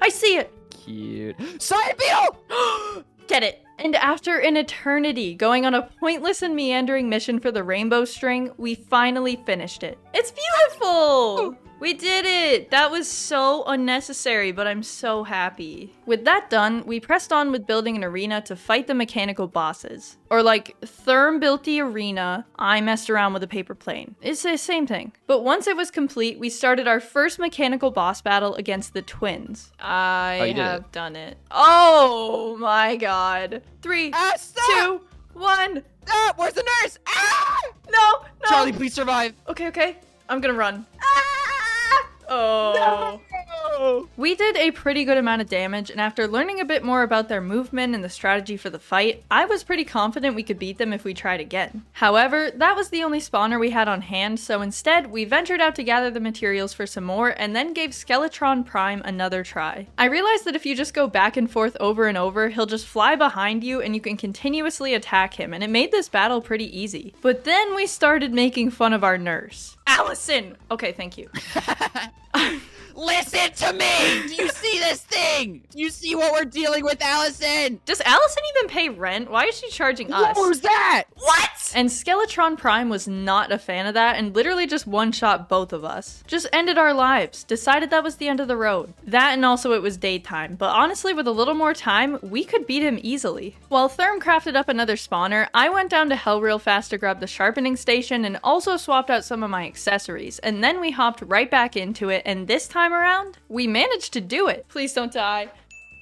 see it! Cute. Cyan beetle! Get it! And after an eternity going on a pointless and meandering mission for the rainbow string, we finally finished it. It's beautiful! We did it! That was so unnecessary, but I'm so happy. With that done, we pressed on with building an arena to fight the mechanical bosses. Or like, Therm built the arena, I messed around with a paper plane. It's the same thing. But once it was complete, we started our first mechanical boss battle against the twins. I have done it. Oh my god. 3, 2, 1. Ah, where's the nurse? Ah! No! Charlie, please survive. Okay. I'm gonna run. Oh. No! We did a pretty good amount of damage, and after learning a bit more about their movement and the strategy for the fight, I was pretty confident we could beat them if we tried again. However, that was the only spawner we had on hand, so instead, we ventured out to gather the materials for some more, and then gave Skeletron Prime another try. I realized that if you just go back and forth over and over, he'll just fly behind you and you can continuously attack him, and it made this battle pretty easy. But then we started making fun of our nurse. Allison! Okay, thank you. Listen to me! Do you see this thing? Do you see what we're dealing with, Allison? Does Allison even pay rent? Why is she charging us? What was that? What? And Skeletron Prime was not a fan of that and literally just one-shot both of us. Just ended our lives. Decided that was the end of the road. That and also it was daytime, but honestly with a little more time, we could beat him easily. While Therm crafted up another spawner, I went down to Hell real fast to grab the sharpening station and also swapped out some of my accessories, and then we hopped right back into it, and this time around, we managed to do it. Please don't die.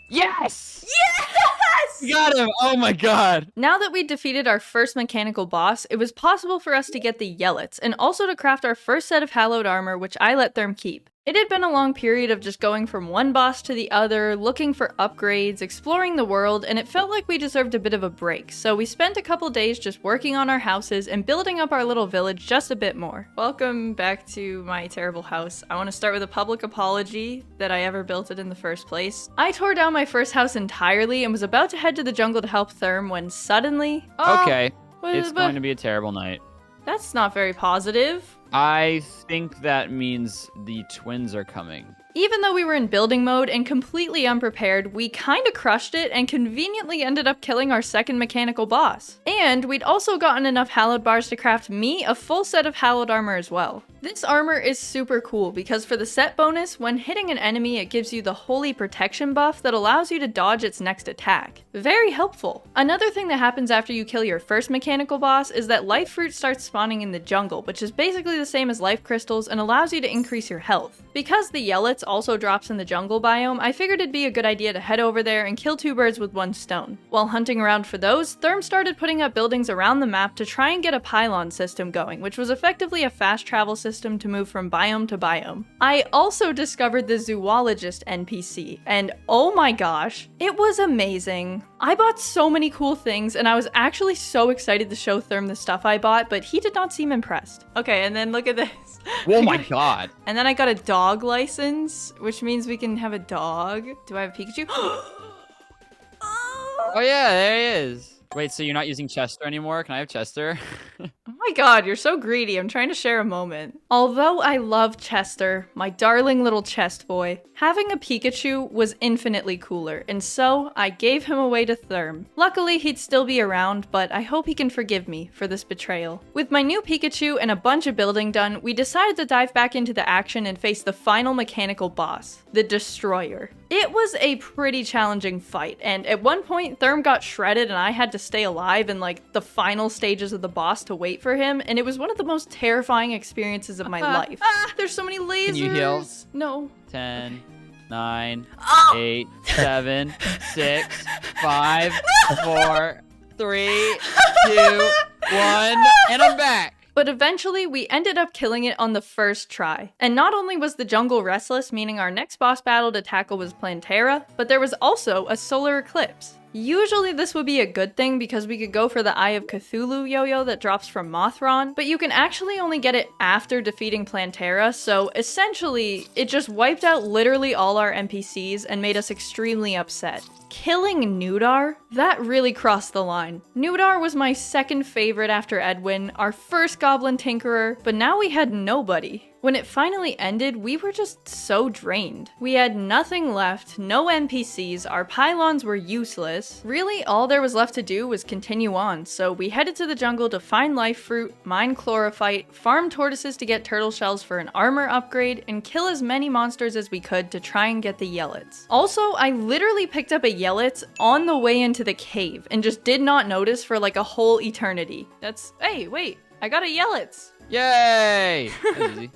Yes! Yes! We got him! Oh my god! Now that we defeated our first mechanical boss, it was possible for us to get the Yellets, and also to craft our first set of hallowed armor, which I let Therm keep. It had been a long period of just going from one boss to the other, looking for upgrades, exploring the world, and it felt like we deserved a bit of a break, so we spent a couple days just working on our houses and building up our little village just a bit more. Welcome back to my terrible house. I want to start with a public apology that I ever built it in the first place. I tore down my first house entirely and was about to head to the jungle to help Therm when suddenly... Okay, it's going to be a terrible night. That's not very positive. I think that means the twins are coming. Even though we were in building mode and completely unprepared, we kinda crushed it and conveniently ended up killing our second mechanical boss. And we'd also gotten enough hallowed bars to craft me a full set of hallowed armor as well. This armor is super cool because for the set bonus, when hitting an enemy it gives you the holy protection buff that allows you to dodge its next attack. Very helpful. Another thing that happens after you kill your first mechanical boss is that life fruit starts spawning in the jungle, which is basically the same as life crystals and allows you to increase your health. Because the Yellets also drops in the jungle biome, I figured it'd be a good idea to head over there and kill two birds with one stone. While hunting around for those, Therm started putting up buildings around the map to try and get a pylon system going, which was effectively a fast travel system to move from biome to biome. I also discovered the zoologist NPC, and oh my gosh, it was amazing. I bought so many cool things, and I was actually so excited to show Therm the stuff I bought, but he did not seem impressed. Okay, and then look at this. Oh my god. And then I got a dog license, which means we can have a dog. Do I have a Pikachu? Oh yeah, there he is. Wait, so you're not using Chester anymore? Can I have Chester? Oh my god, you're so greedy. I'm trying to share a moment. Although I love Chester, my darling little chest boy, having a Pikachu was infinitely cooler, and so I gave him away to Therm. Luckily, he'd still be around, but I hope he can forgive me for this betrayal. With my new Pikachu and a bunch of building done, we decided to dive back into the action and face the final mechanical boss, the Destroyer. It was a pretty challenging fight, and at one point, Therm got shredded and I had to stay alive in like the final stages of the boss to wait for him, and it was one of the most terrifying experiences of my life. There's so many lasers! Can you heal? No. 10, 9, 8, 7, 6, 5, 4, 3, 2, 1, and I'm back! But eventually, we ended up killing it on the first try. And not only was the jungle restless, meaning our next boss battle to tackle was Plantera, but there was also a Solar Eclipse. Usually this would be a good thing because we could go for the Eye of Cthulhu yo-yo that drops from Mothron, but you can actually only get it after defeating Plantera, so essentially, it just wiped out literally all our NPCs and made us extremely upset. Killing Gnudar? That really crossed the line. Gnudar was my second favorite after Edwin, our first Goblin Tinkerer, but now we had nobody. When it finally ended, we were just so drained. We had nothing left, no NPCs, our pylons were useless. Really, all there was left to do was continue on, so we headed to the jungle to find life fruit, mine chlorophyte, farm tortoises to get turtle shells for an armor upgrade, and kill as many monsters as we could to try and get the Yellets. Also, I literally picked up a Yellets on the way into the cave and just did not notice for like a whole eternity. Hey, wait, I got a Yellets! Yay! That was easy.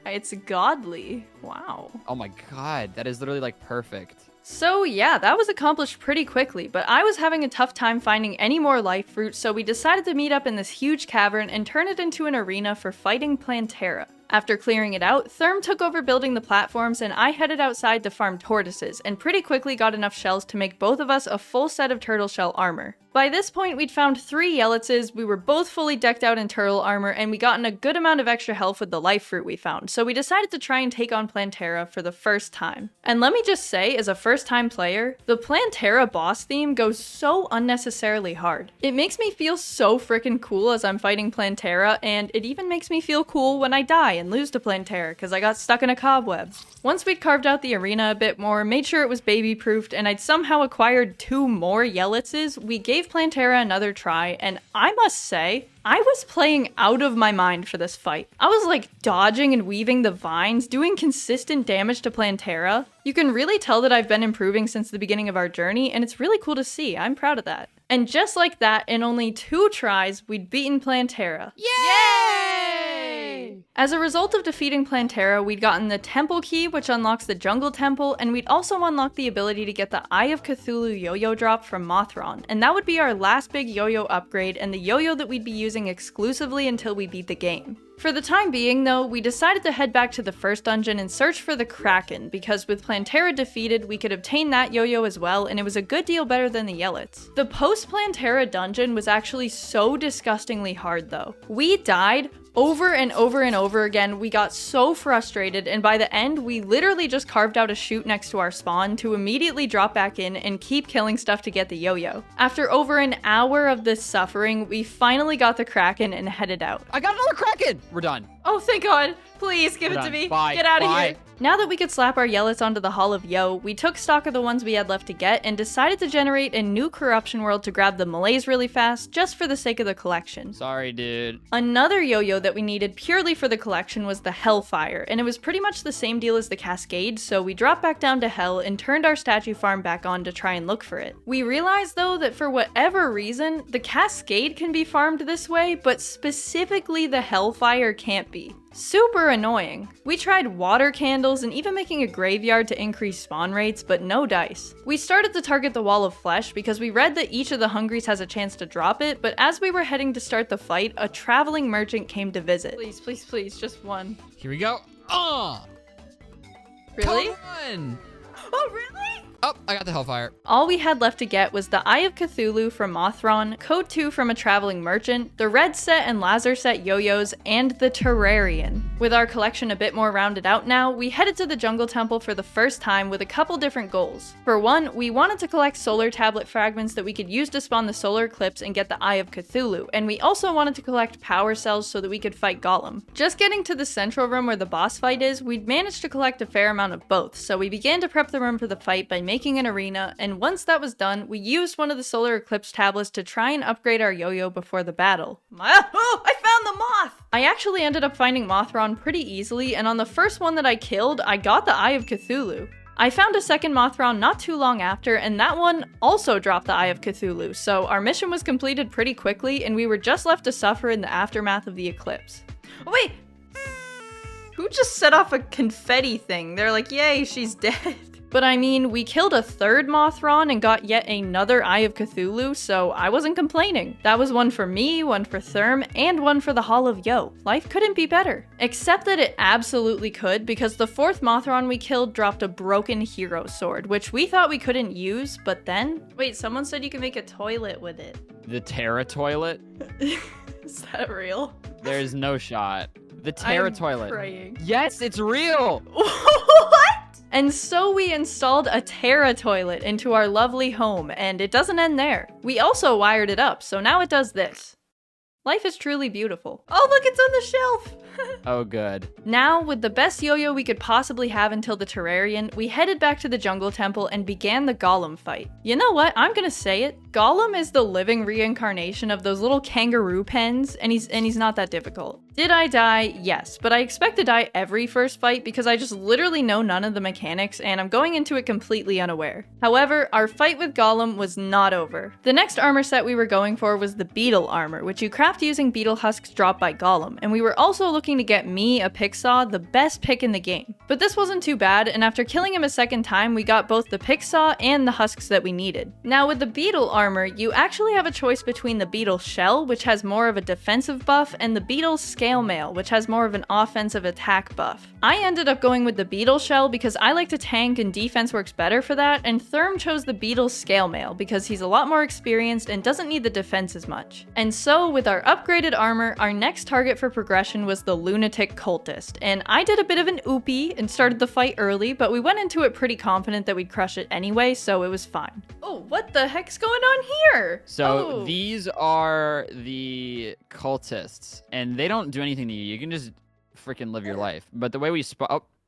It's godly. Wow. Oh my god, that is literally like perfect. So yeah, that was accomplished pretty quickly, but I was having a tough time finding any more life fruit, so we decided to meet up in this huge cavern and turn it into an arena for fighting Plantera. After clearing it out, Therm took over building the platforms and I headed outside to farm tortoises and pretty quickly got enough shells to make both of us a full set of turtle shell armor. By this point, we'd found 3 Yelitses, we were both fully decked out in turtle armor, and we gotten a good amount of extra health with the life fruit we found, so we decided to try and take on Plantera for the first time. And let me just say, as a first-time player, the Plantera boss theme goes so unnecessarily hard. It makes me feel so freaking cool as I'm fighting Plantera, and it even makes me feel cool when I die and lose to Plantera because I got stuck in a cobweb. Once we'd carved out the arena a bit more, made sure it was baby-proofed, and I'd somehow acquired 2 more Yelitses, we gave Plantera another try, and I must say, I was playing out of my mind for this fight. I was like dodging and weaving the vines, doing consistent damage to Plantera. You can really tell that I've been improving since the beginning of our journey, and it's really cool to see. I'm proud of that. And just like that, in only 2 tries, we'd beaten Plantera. Yay! As a result of defeating Plantera, we'd gotten the Temple Key, which unlocks the Jungle Temple, and we'd also unlocked the ability to get the Eye of Cthulhu yo-yo drop from Mothron, and that would be our last big yo-yo upgrade, and the yo-yo that we'd be using exclusively until we beat the game. For the time being, though, we decided to head back to the first dungeon and search for the Kraken, because with Plantera defeated, we could obtain that yo-yo as well, and it was a good deal better than the Yelits. The post-Plantera dungeon was actually so disgustingly hard, though. We died over and over and over again. We got so frustrated, and by the end, we literally just carved out a chute next to our spawn to immediately drop back in and keep killing stuff to get the yo-yo. After over an hour of this suffering, we finally got the Kraken and headed out. I got another Kraken! We're done. Oh, thank God. Please give We're it to done. me. Bye. Get out of Bye. here. Now that we could slap our Yelits onto the Hall of Yo, we took stock of the ones we had left to get and decided to generate a new corruption world to grab the Malays really fast, just for the sake of the collection. Sorry, dude. Another yo-yo that we needed purely for the collection was the Hellfire, and it was pretty much the same deal as the Cascade, so we dropped back down to Hell and turned our statue farm back on to try and look for it. We realized though that for whatever reason, the Cascade can be farmed this way, but specifically the Hellfire can't be. Super annoying. We tried water candles and even making a graveyard to increase spawn rates, but no dice. We started to target the Wall of Flesh because we read that each of the Hungries has a chance to drop it, but as we were heading to start the fight, a traveling merchant came to visit. Please, please, please, just one. Here we go. Oh! Really? Come on! Oh, really? Oh, I got the Hellfire. All we had left to get was the Eye of Cthulhu from Mothron, Code 2 from a Traveling Merchant, the Red Set and Lazar Set yo-yos, and the Terrarian. With our collection a bit more rounded out now, we headed to the Jungle Temple for the first time with a couple different goals. For one, we wanted to collect solar tablet fragments that we could use to spawn the Solar Eclipse and get the Eye of Cthulhu, and we also wanted to collect power cells so that we could fight Golem. Just getting to the central room where the boss fight is, we'd managed to collect a fair amount of both, so we began to prep the room for the fight by making an arena, and once that was done, we used one of the Solar Eclipse tablets to try and upgrade our yo-yo before the battle. Oh, I found the moth! I actually ended up finding Mothron pretty easily, and on the first one that I killed, I got the Eye of Cthulhu. I found a second Mothron not too long after, and that one also dropped the Eye of Cthulhu, so our mission was completed pretty quickly, and we were just left to suffer in the aftermath of the eclipse. Oh, wait! Who just set off a confetti thing? They're like, yay, she's dead. But I mean, we killed a third Mothron and got yet another Eye of Cthulhu, so I wasn't complaining. That was one for me, one for Therm, and one for the Hall of Yo. Life couldn't be better. Except that it absolutely could, because the fourth Mothron we killed dropped a broken hero sword, which we thought we couldn't use, but then... Wait, someone said you can make a toilet with it. The Terra toilet? Is that real? There's no shot. The Terra I'm toilet. praying. Yes, it's real! What? And so we installed a Terra toilet into our lovely home, and it doesn't end there. We also wired it up, so now it does this. Life is truly beautiful. Oh, look, it's on the shelf! Oh, good. Now, with the best yo-yo we could possibly have until the Terrarian, we headed back to the Jungle Temple and began the Golem fight. You know what? I'm gonna say it. Golem is the living reincarnation of those little kangaroo pens, and he's not that difficult. Did I die? Yes, but I expect to die every first fight because I just literally know none of the mechanics and I'm going into it completely unaware. However, our fight with Golem was not over. The next armor set we were going for was the Beetle armor, which you craft using beetle husks dropped by Golem, and we were also looking to get me, a Picksaw, the best pick in the game. But this wasn't too bad, and after killing him a second time, we got both the Picksaw and the husks that we needed. Now with the Beetle armor, armor, you actually have a choice between the beetle shell, which has more of a defensive buff, and the beetle scale mail, which has more of an offensive attack buff. I ended up going with the beetle shell because I like to tank and defense works better for that, and Therm chose the beetle scale mail because he's a lot more experienced and doesn't need the defense as much. And so, with our upgraded armor, our next target for progression was the Lunatic Cultist, and I did a bit of an oopie and started the fight early, but we went into it pretty confident that we'd crush it anyway, so it was fine. Oh, what the heck's going on here? So these are the cultists, and they don't do anything to you. You can just freaking live your life. But the way we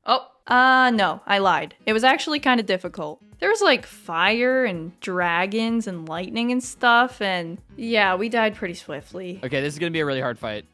no, I lied. It was actually kind of difficult. There was like fire and dragons and lightning and stuff, and yeah, we died pretty swiftly. Okay, this is gonna be a really hard fight.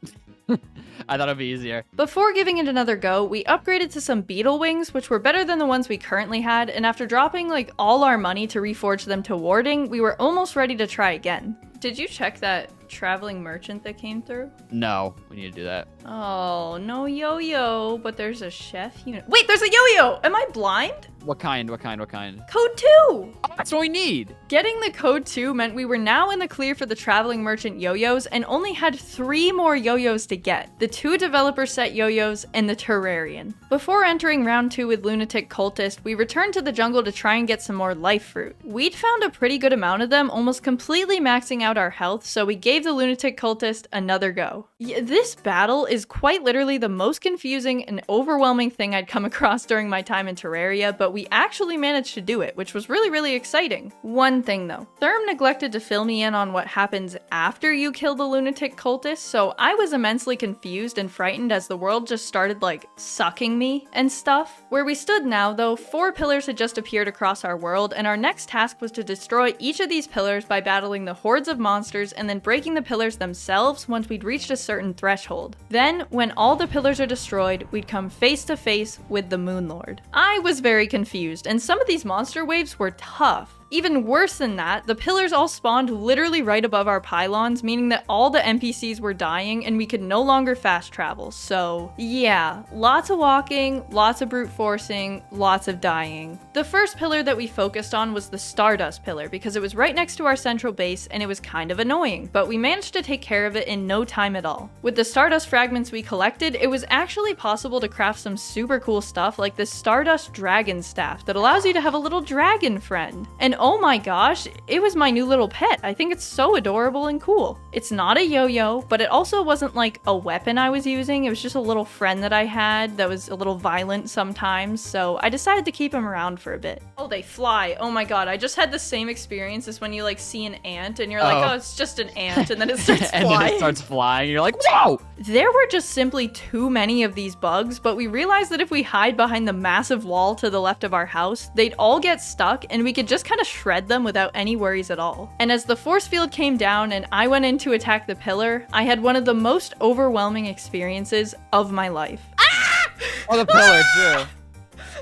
I thought it'd be easier. Before giving it another go, we upgraded to some beetle wings, which were better than the ones we currently had, and after dropping like all our money to reforge them to warding, we were almost ready to try again. Did you check that traveling merchant that came through? No, we need to do that. Oh, no yo-yo, but there's a chef unit. Wait, there's a yo-yo! Am I blind? What kind? What kind? What kind? Code 2! Oh, that's what we need! Getting the code 2 meant we were now in the clear for the traveling merchant yo-yos and only had 3 more yo-yos to get. The 2 developer set yo-yos and the Terrarian. Before entering round 2 with Lunatic Cultist, we returned to the jungle to try and get some more life fruit. We'd found a pretty good amount of them, almost completely maxing out our health, so we gave the Lunatic Cultist another go. Yeah, this battle is quite literally the most confusing and overwhelming thing I'd come across during my time in Terraria, but we actually managed to do it, which was really, really exciting. One thing though, Therm neglected to fill me in on what happens after you kill the Lunatic Cultist, so I was immensely confused and frightened as the world just started like sucking me and stuff. Where we stood now though, 4 pillars had just appeared across our world, and our next task was to destroy each of these pillars by battling the hordes of monsters and then breaking the pillars themselves once we'd reached a certain threshold. Then, when all the pillars are destroyed, we'd come face to face with the Moon Lord. I was very confused, and some of these monster waves were tough. Even worse than that, the pillars all spawned literally right above our pylons, meaning that all the NPCs were dying and we could no longer fast travel. So yeah, lots of walking, lots of brute forcing, lots of dying. The first pillar that we focused on was the Stardust pillar because it was right next to our central base and it was kind of annoying, but we managed to take care of it in no time at all. With the Stardust fragments we collected, it was actually possible to craft some super cool stuff like this Stardust Dragon Staff that allows you to have a little dragon friend. And oh my gosh, it was my new little pet. I think it's so adorable and cool. It's not a yo-yo, but it also wasn't like a weapon I was using. It was just a little friend that I had that was a little violent sometimes, so I decided to keep him around for a bit. Oh, they fly. Oh my god, I just had the same experience as when you like see an ant and you're like, oh, it's just an ant, and then it starts and flying. then it starts flying, and you're like, whoa! There were just simply too many of these bugs, but we realized that if we hide behind the massive wall to the left of our house, they'd all get stuck and we could just kind of shred them without any worries at all. And as the force field came down and I went in to attack the pillar, I had one of the most overwhelming experiences of my life. Ah! Oh, the pillar too.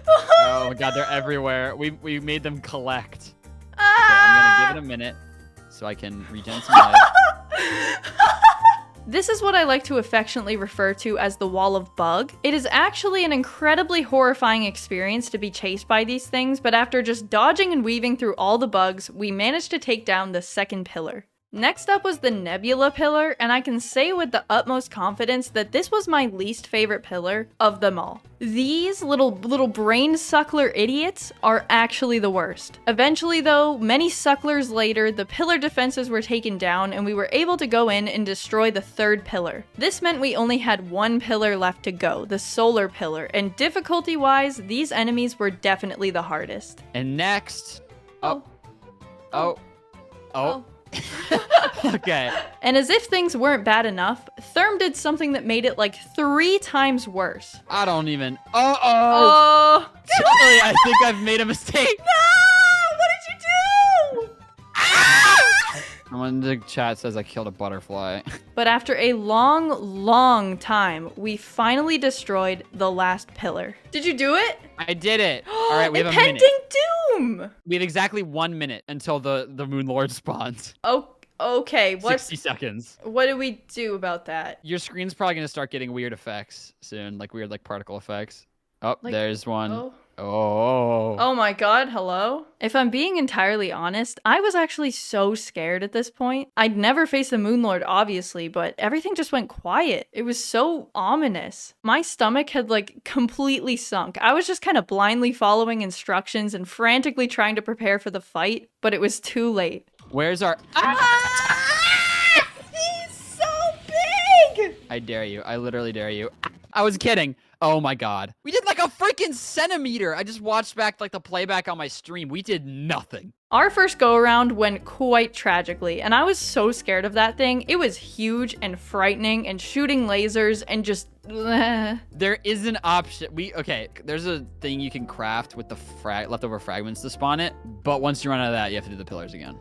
Oh my god, they're everywhere. We made them collect. Okay, I'm gonna give it a minute so I can regen some life. This is what I like to affectionately refer to as the wall of bug. It is actually an incredibly horrifying experience to be chased by these things, but after just dodging and weaving through all the bugs, we managed to take down the second pillar. Next up was the Nebula pillar, and I can say with the utmost confidence that this was my least favorite pillar of them all. These little brain suckler idiots are actually the worst. Eventually though, many sucklers later, the pillar defenses were taken down and we were able to go in and destroy the third pillar. This meant we only had 1 pillar left to go, the Solar pillar, and difficulty-wise, these enemies were definitely the hardest. And next... Oh. Okay. And as if things weren't bad enough, Therm did something that made it like 3 times worse. I don't even... Oh! Charlie, I think I've made a mistake. No! What did you do? Someone in the chat says I killed a butterfly. But after a long time, we finally destroyed the last pillar. Did you do it? I did it. All right, we have a minute. Impending doom! We have exactly 1 minute until the Moon Lord spawns. Oh, okay. 60 seconds. What do we do about that? Your screen's probably going to start getting weird effects soon, like weird like particle effects. Oh, Like, there's one. oh. Oh. Oh my god, hello? If I'm being entirely honest, I was actually so scared at this point. I'd never faced the Moonlord, obviously, but everything just went quiet. It was so ominous. My stomach had like completely sunk. I was just kind of blindly following instructions and frantically trying to prepare for the fight, but it was too late. Where's our... He's so big! I dare you. I literally dare you. I was kidding. Oh my god. We did like a freaking centimeter. I just watched back like the playback on my stream. We did nothing. Our first go-around went quite tragically, and I was so scared of that thing. It was huge and frightening and shooting lasers and just... There is an option. Okay, there's a thing you can craft with the leftover fragments to spawn it, but once you run out of that, you have to do the pillars again.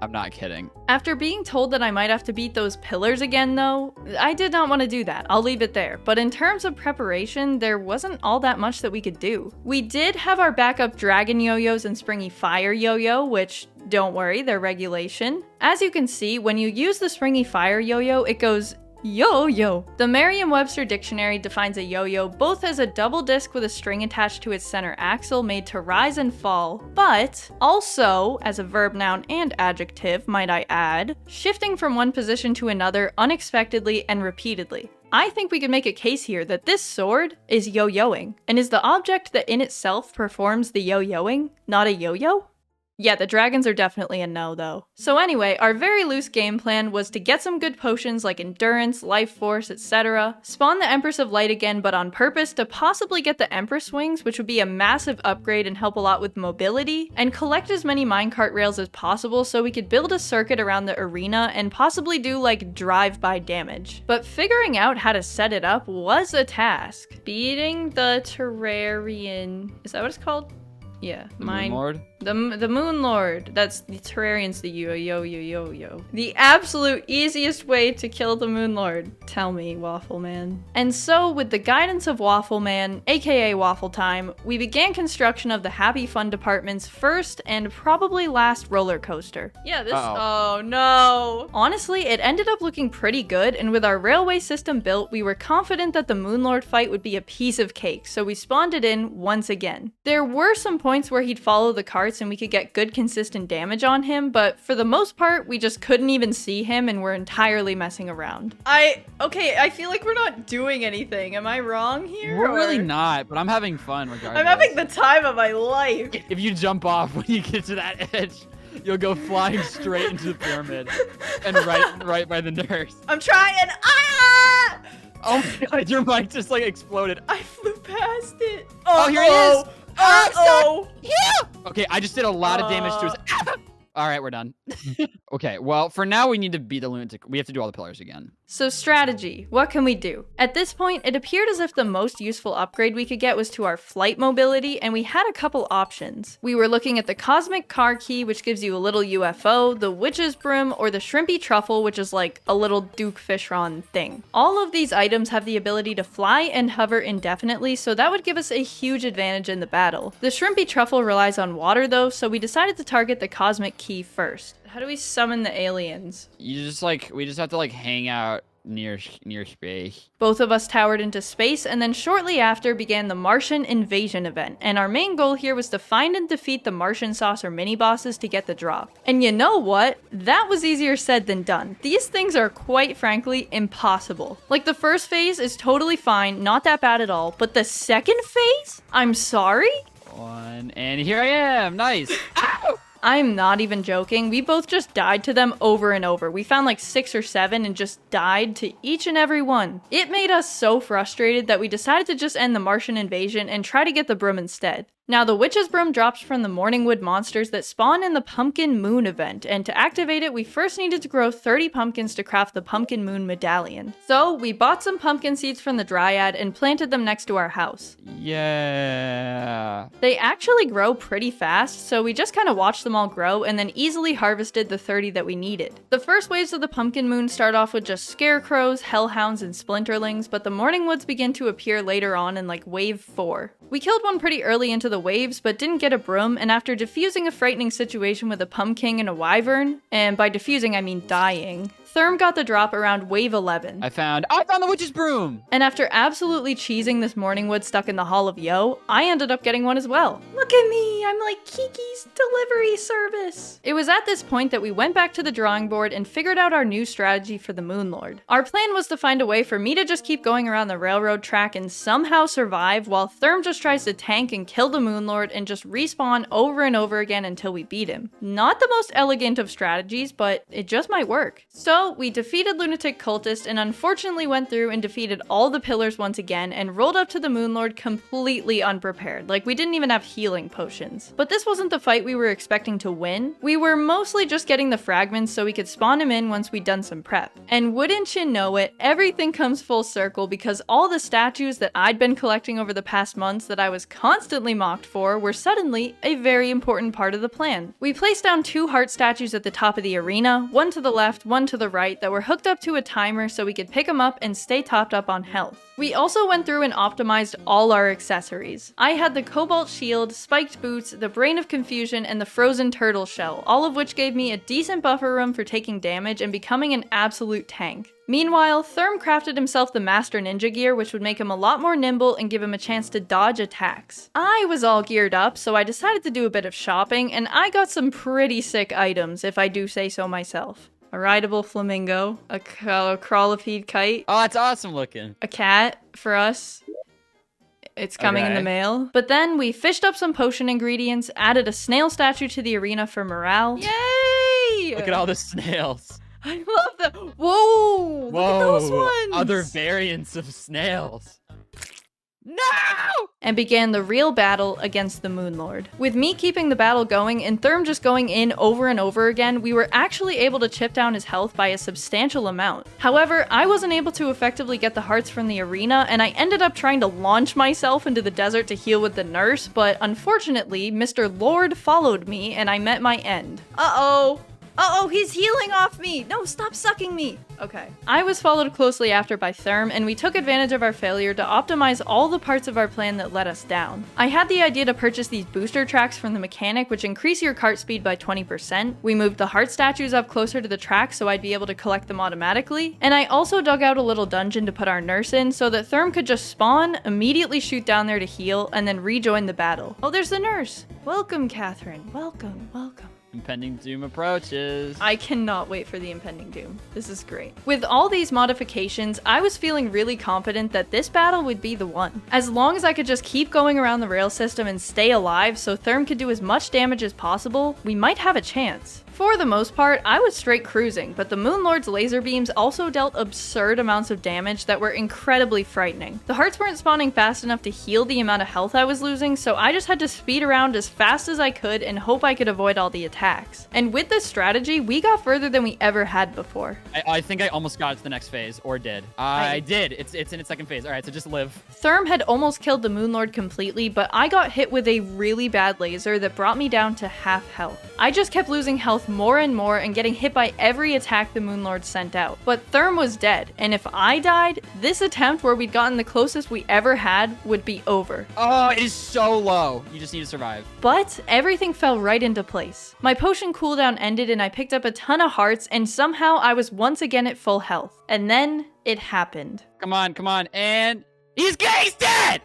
I'm not kidding. After being told that I might have to beat those pillars again, though, I did not want to do that. I'll leave it there. But in terms of preparation, there wasn't all that much that we could do. We did have our backup dragon yo-yos and springy fire yo-yo, which, don't worry, they're regulation. As you can see, when you use the springy fire yo-yo, it goes yo-yo. The Merriam-Webster dictionary defines a yo-yo both as a double disc with a string attached to its center axle made to rise and fall, but also as a verb, noun, and adjective, might I add, shifting from one position to another unexpectedly and repeatedly. I think we could make a case here that this sword is yo-yoing, and is the object that in itself performs the yo-yoing not a yo-yo? Yeah, the dragons are definitely a no, though. So anyway, our very loose game plan was to get some good potions like endurance, life force, etc., spawn the Empress of Light again, but on purpose to possibly get the Empress wings, which would be a massive upgrade and help a lot with mobility, and collect as many minecart rails as possible so we could build a circuit around the arena and possibly do like drive-by damage. But figuring out how to set it up was a task. Beating the Terrarian... Is that what it's called? Yeah, Moon Lord? The Moon Lord. That's the Terrarian's the yo-yo. The absolute easiest way to kill the Moon Lord. Tell me, Waffle Man. And so, with the guidance of Waffle Man, aka Waffle Time, we began construction of the Happy Fun Department's first and probably last roller coaster. Yeah, this- Oh no! Honestly, it ended up looking pretty good, and with our railway system built, we were confident that the Moon Lord fight would be a piece of cake, so we spawned it in once again. There were some points where he'd follow the carts and we could get good consistent damage on him, but for the most part, we just couldn't even see him and were entirely messing around. Okay, I feel like we're not doing anything. Am I wrong here? We're really not, but I'm having fun regardless. I'm having the time of my life. If you jump off when you get to that edge, you'll go flying straight into the pyramid and right by the nurse. I'm trying. Ah! Oh my god, your mic just like exploded. I flew past it. Oh, here he is. Uh-oh. Yeah. Okay, I just did a lot of damage to his... All right, we're done. Okay, well, for now, we need to beat the lunatic. We have to do all the pillars again. So strategy, what can we do? At this point, it appeared as if the most useful upgrade we could get was to our flight mobility, and we had a couple options. We were looking at the Cosmic Car Key, which gives you a little UFO, the Witch's Broom, or the Shrimpy Truffle, which is like a little Duke Fishron thing. All of these items have the ability to fly and hover indefinitely, so that would give us a huge advantage in the battle. The Shrimpy Truffle relies on water though, so we decided to target the Cosmic Key first. How do we summon the aliens? You just like, we just have to like hang out near space. Both of us towered into space, and then shortly after began the Martian Invasion event, and our main goal here was to find and defeat the Martian saucer mini-bosses to get the drop. And you know what? That was easier said than done. These things are quite frankly impossible. Like the first phase is totally fine, not that bad at all, but the second phase? I'm sorry? One, and here I am, nice. Ow! I'm not even joking. We both just died to them over and over. We found like 6 or 7 and just died to each and every one. It made us so frustrated that we decided to just end the Martian invasion and try to get the broom instead. Now, the Witch's Broom drops from the Morningwood monsters that spawn in the Pumpkin Moon event, and to activate it, we first needed to grow 30 pumpkins to craft the Pumpkin Moon Medallion. So, we bought some pumpkin seeds from the Dryad and planted them next to our house. Yeah. They actually grow pretty fast, so we just kind of watched them all grow and then easily harvested the 30 that we needed. The first waves of the Pumpkin Moon start off with just scarecrows, hellhounds, and splinterlings, but the Morningwoods begin to appear later on in like wave 4. We killed one pretty early into the waves, but didn't get a broom, and after defusing a frightening situation with a pumpkin and a wyvern, and by defusing I mean dying, Therm got the drop around wave 11. I found the witch's broom! And after absolutely cheesing this morning wood stuck in the Hall of Yo, I ended up getting one as well. Look at me, I'm like Kiki's delivery service. It was at this point that we went back to the drawing board and figured out our new strategy for the Moonlord. Our plan was to find a way for me to just keep going around the railroad track and somehow survive while Therm just tries to tank and kill the Moonlord and just respawn over and over again until we beat him. Not the most elegant of strategies, but it just might work. So we defeated Lunatic Cultist and unfortunately went through and defeated all the pillars once again and rolled up to the Moonlord completely unprepared, like we didn't even have healing potions. But this wasn't the fight we were expecting to win. We were mostly just getting the fragments so we could spawn him in once we'd done some prep. And wouldn't you know it, everything comes full circle because all the statues that I'd been collecting over the past months that I was constantly mocked for were suddenly a very important part of the plan. We placed down 2 heart statues at the top of the arena, one to the left, one to the right, that were hooked up to a timer so we could pick them up and stay topped up on health. We also went through and optimized all our accessories. I had the Cobalt Shield, Spiked Boots, the Brain of Confusion, and the Frozen Turtle Shell, all of which gave me a decent buffer room for taking damage and becoming an absolute tank. Meanwhile, Therm crafted himself the Master Ninja gear, which would make him a lot more nimble and give him a chance to dodge attacks. I was all geared up, so I decided to do a bit of shopping, and I got some pretty sick items, if I do say so myself. A rideable flamingo, a crawlipede kite. Oh, it's awesome looking. A cat for us. It's coming in the mail. But then we fished up some potion ingredients, added a snail statue to the arena for morale. Yay! Look at all the snails. I love that. Whoa! Look at those ones! Other variants of snails. No! And began the real battle against the Moonlord. With me keeping the battle going and Therm just going in over and over again, we were actually able to chip down his health by a substantial amount. However, I wasn't able to effectively get the hearts from the arena, and I ended up trying to launch myself into the desert to heal with the nurse, but unfortunately, Mr. Lord followed me and I met my end. Uh-oh! Uh-oh, he's healing off me! No, stop sucking me! Okay. I was followed closely after by Therm, and we took advantage of our failure to optimize all the parts of our plan that let us down. I had the idea to purchase these booster tracks from the mechanic, which increase your cart speed by 20%. We moved the heart statues up closer to the track so I'd be able to collect them automatically. And I also dug out a little dungeon to put our nurse in so that Therm could just spawn, immediately shoot down there to heal, and then rejoin the battle. Oh, there's the nurse! Welcome, Catherine. Welcome, welcome. Impending doom approaches. I cannot wait for the impending doom. This is great. With all these modifications, I was feeling really confident that this battle would be the one. As long as I could just keep going around the rail system and stay alive so Therm could do as much damage as possible, we might have a chance. For the most part, I was straight cruising, but the Moonlord's laser beams also dealt absurd amounts of damage that were incredibly frightening. The hearts weren't spawning fast enough to heal the amount of health I was losing, so I just had to speed around as fast as I could and hope I could avoid all the attacks. And with this strategy, we got further than we ever had before. I think I almost got to the next phase, or did. I did. It's in its second phase. All right, so just live. Therm had almost killed the Moonlord completely, but I got hit with a really bad laser that brought me down to half health. I just kept losing health more and more and getting hit by every attack the Moonlord sent out. But Therm was dead, and if I died, this attempt where we'd gotten the closest we ever had would be over. Oh, it is so low. You just need to survive. But everything fell right into place. My potion cooldown ended and I picked up a ton of hearts, and somehow I was once again at full health. And then it happened. Come on, and he's dead! Yeah!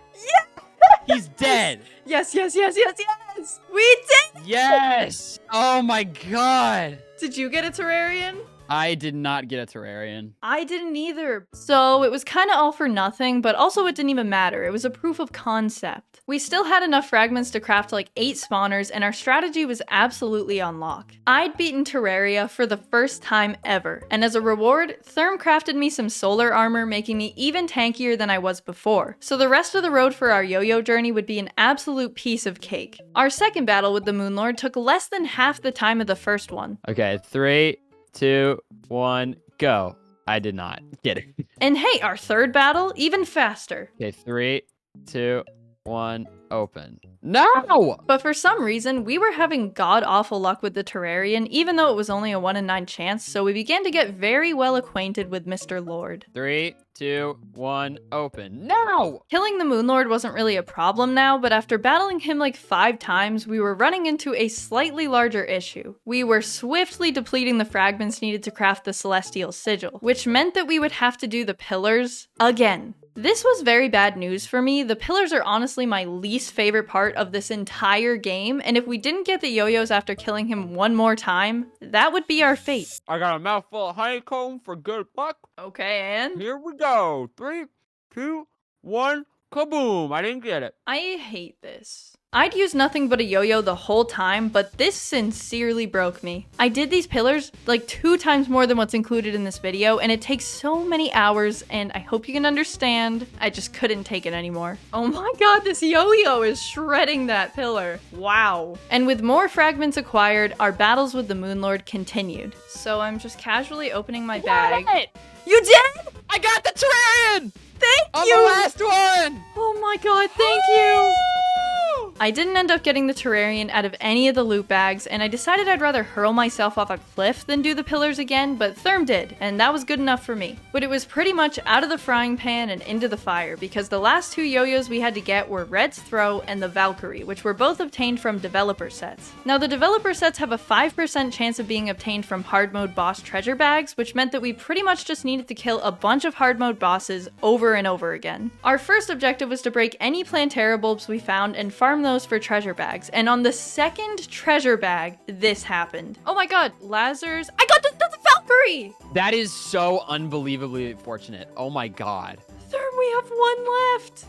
He's dead. Yes! We did! Yes! Oh my god. Did you get a Terrarian? I did not get a Terrarian. I didn't either. So it was kind of all for nothing, but also it didn't even matter. It was a proof of concept. We still had enough fragments to craft like 8 spawners, and our strategy was absolutely on lock. I'd beaten Terraria for the first time ever, and as a reward, Therm crafted me some solar armor, making me even tankier than I was before. So the rest of the road for our yo-yo journey would be an absolute piece of cake. Our second battle with the Moonlord took less than half the time of the first one. Okay, 3, 2, 1, go. I did not. Kidding. And hey, our third battle, even faster. Okay, 3, 2, 1, open. No! But for some reason, we were having god-awful luck with the Terrarian, even though it was only a 1 in 9 chance, so we began to get very well acquainted with Mr. Lord. 3, 2, 1, open. No! Killing the Moon Lord wasn't really a problem now, but after battling him like 5 times, we were running into a slightly larger issue. We were swiftly depleting the fragments needed to craft the Celestial Sigil, which meant that we would have to do the pillars again. This was very bad news for me. The pillars are honestly my least favorite part of this entire game, and if we didn't get the yo-yos after killing him one more time, that would be our fate. I got a mouthful of honeycomb for good luck. Okay, and? Here we go. 3, 2, 1, kaboom. I didn't get it. I hate this. I'd used nothing but a yo-yo the whole time, but this sincerely broke me. I did these pillars like 2 times more than what's included in this video, and it takes so many hours, and I hope you can understand. I just couldn't take it anymore. Oh my god, this yo-yo is shredding that pillar. Wow. And with more fragments acquired, our battles with the Moon Lord continued. So I'm just casually opening my bag. What? You did? I got the Terrarian! Thank On you! the last one! Oh my god, thank you! I didn't end up getting the Terrarian out of any of the loot bags, and I decided I'd rather hurl myself off a cliff than do the pillars again, but Therm did, and that was good enough for me. But it was pretty much out of the frying pan and into the fire, because the last 2 yo-yos we had to get were Red's Throw and the Valkyrie, which were both obtained from developer sets. Now the developer sets have a 5% chance of being obtained from hard mode boss treasure bags, which meant that we pretty much just needed to kill a bunch of hard mode bosses over and over again. Our first objective was to break any Plantera bulbs we found and farm those for treasure bags, and on the second treasure bag, this happened. Oh my god, Lazarus, I got the Valkyrie! That is so unbelievably fortunate. Oh my god. Therm, we have 1 left!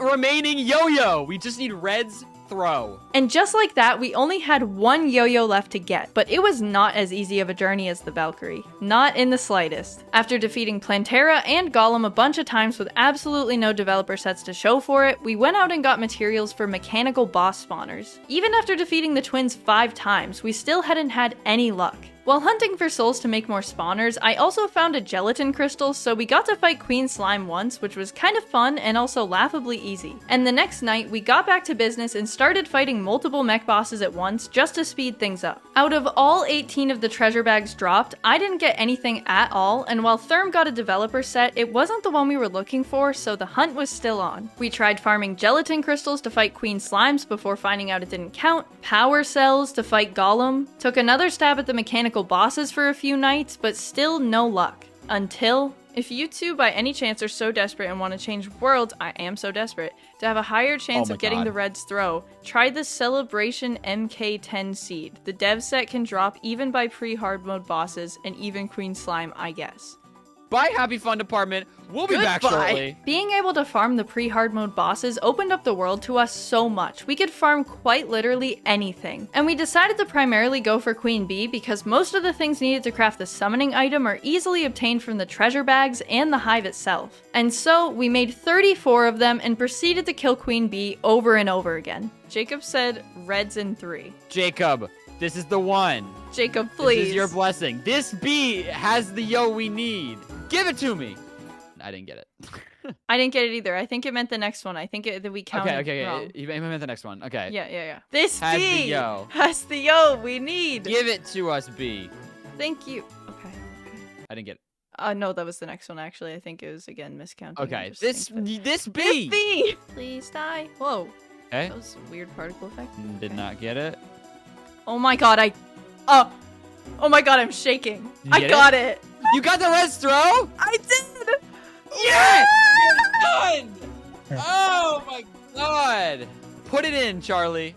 1 remaining yo-yo. We just need Red's Throw. And just like that, we only had 1 yo-yo left to get, but it was not as easy of a journey as the Valkyrie. Not in the slightest. After defeating Plantera and Golem a bunch of times with absolutely no developer sets to show for it, we went out and got materials for mechanical boss spawners. Even after defeating the twins 5 times, we still hadn't had any luck. While hunting for souls to make more spawners, I also found a gelatin crystal, so we got to fight Queen Slime once, which was kind of fun and also laughably easy. And the next night, we got back to business and started fighting multiple mech bosses at once just to speed things up. Out of all 18 of the treasure bags dropped, I didn't get anything at all, and while Therm got a developer set, it wasn't the one we were looking for, so the hunt was still on. We tried farming gelatin crystals to fight Queen Slimes before finding out it didn't count, power cells to fight Golem, took another stab at the mechanical bosses for a few nights, but still no luck. Until... If you two by any chance are so desperate and want to change worlds, I am so desperate, to have a higher chance of getting the Red's Throw, try the Celebration MK10 seed. The dev set can drop even by pre-hard mode bosses and even Queen Slime, I guess. Bye, Happy Fun Department. We'll be back shortly. Being able to farm the pre-hard mode bosses opened up the world to us so much. We could farm quite literally anything. And we decided to primarily go for Queen Bee because most of the things needed to craft the summoning item are easily obtained from the treasure bags and the hive itself. And so we made 34 of them and proceeded to kill Queen Bee over and over again. Jacob said Reds in 3. Jacob, this is the one. Jacob, please. This is your blessing. This bee has the yo we need. Give it to me. I didn't get it. I didn't get it either. I think it meant the next one. I think that we counted wrong. You meant the next one. Okay. Yeah. This has bee the yo. has the yo we need. Give it to us, bee. Thank you. Okay. I didn't get it. No, that was the next one, actually. I think it was, again, miscounting. Okay, this bee! Please die. Whoa. Okay. That was a weird particle effect. Did not get it. Oh my god, oh my god, I'm shaking. I got it. You got the Red's Throw? I did! Yes! You're done! Oh my god! Put it in, Charlie.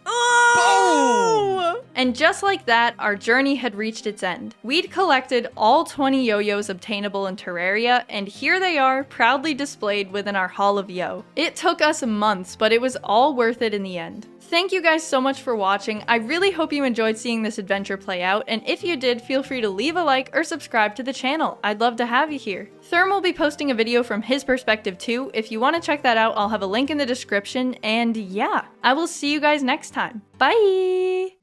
Oh! Boom! And just like that, our journey had reached its end. We'd collected all 20 yo-yos obtainable in Terraria, and here they are, proudly displayed within our Hall of Yo. It took us months, but it was all worth it in the end. Thank you guys so much for watching. I really hope you enjoyed seeing this adventure play out, and if you did, feel free to leave a like or subscribe to the channel. I'd love to have you here. Therm will be posting a video from his perspective too. If you want to check that out, I'll have a link in the description, and yeah, I will see you guys next time. Bye!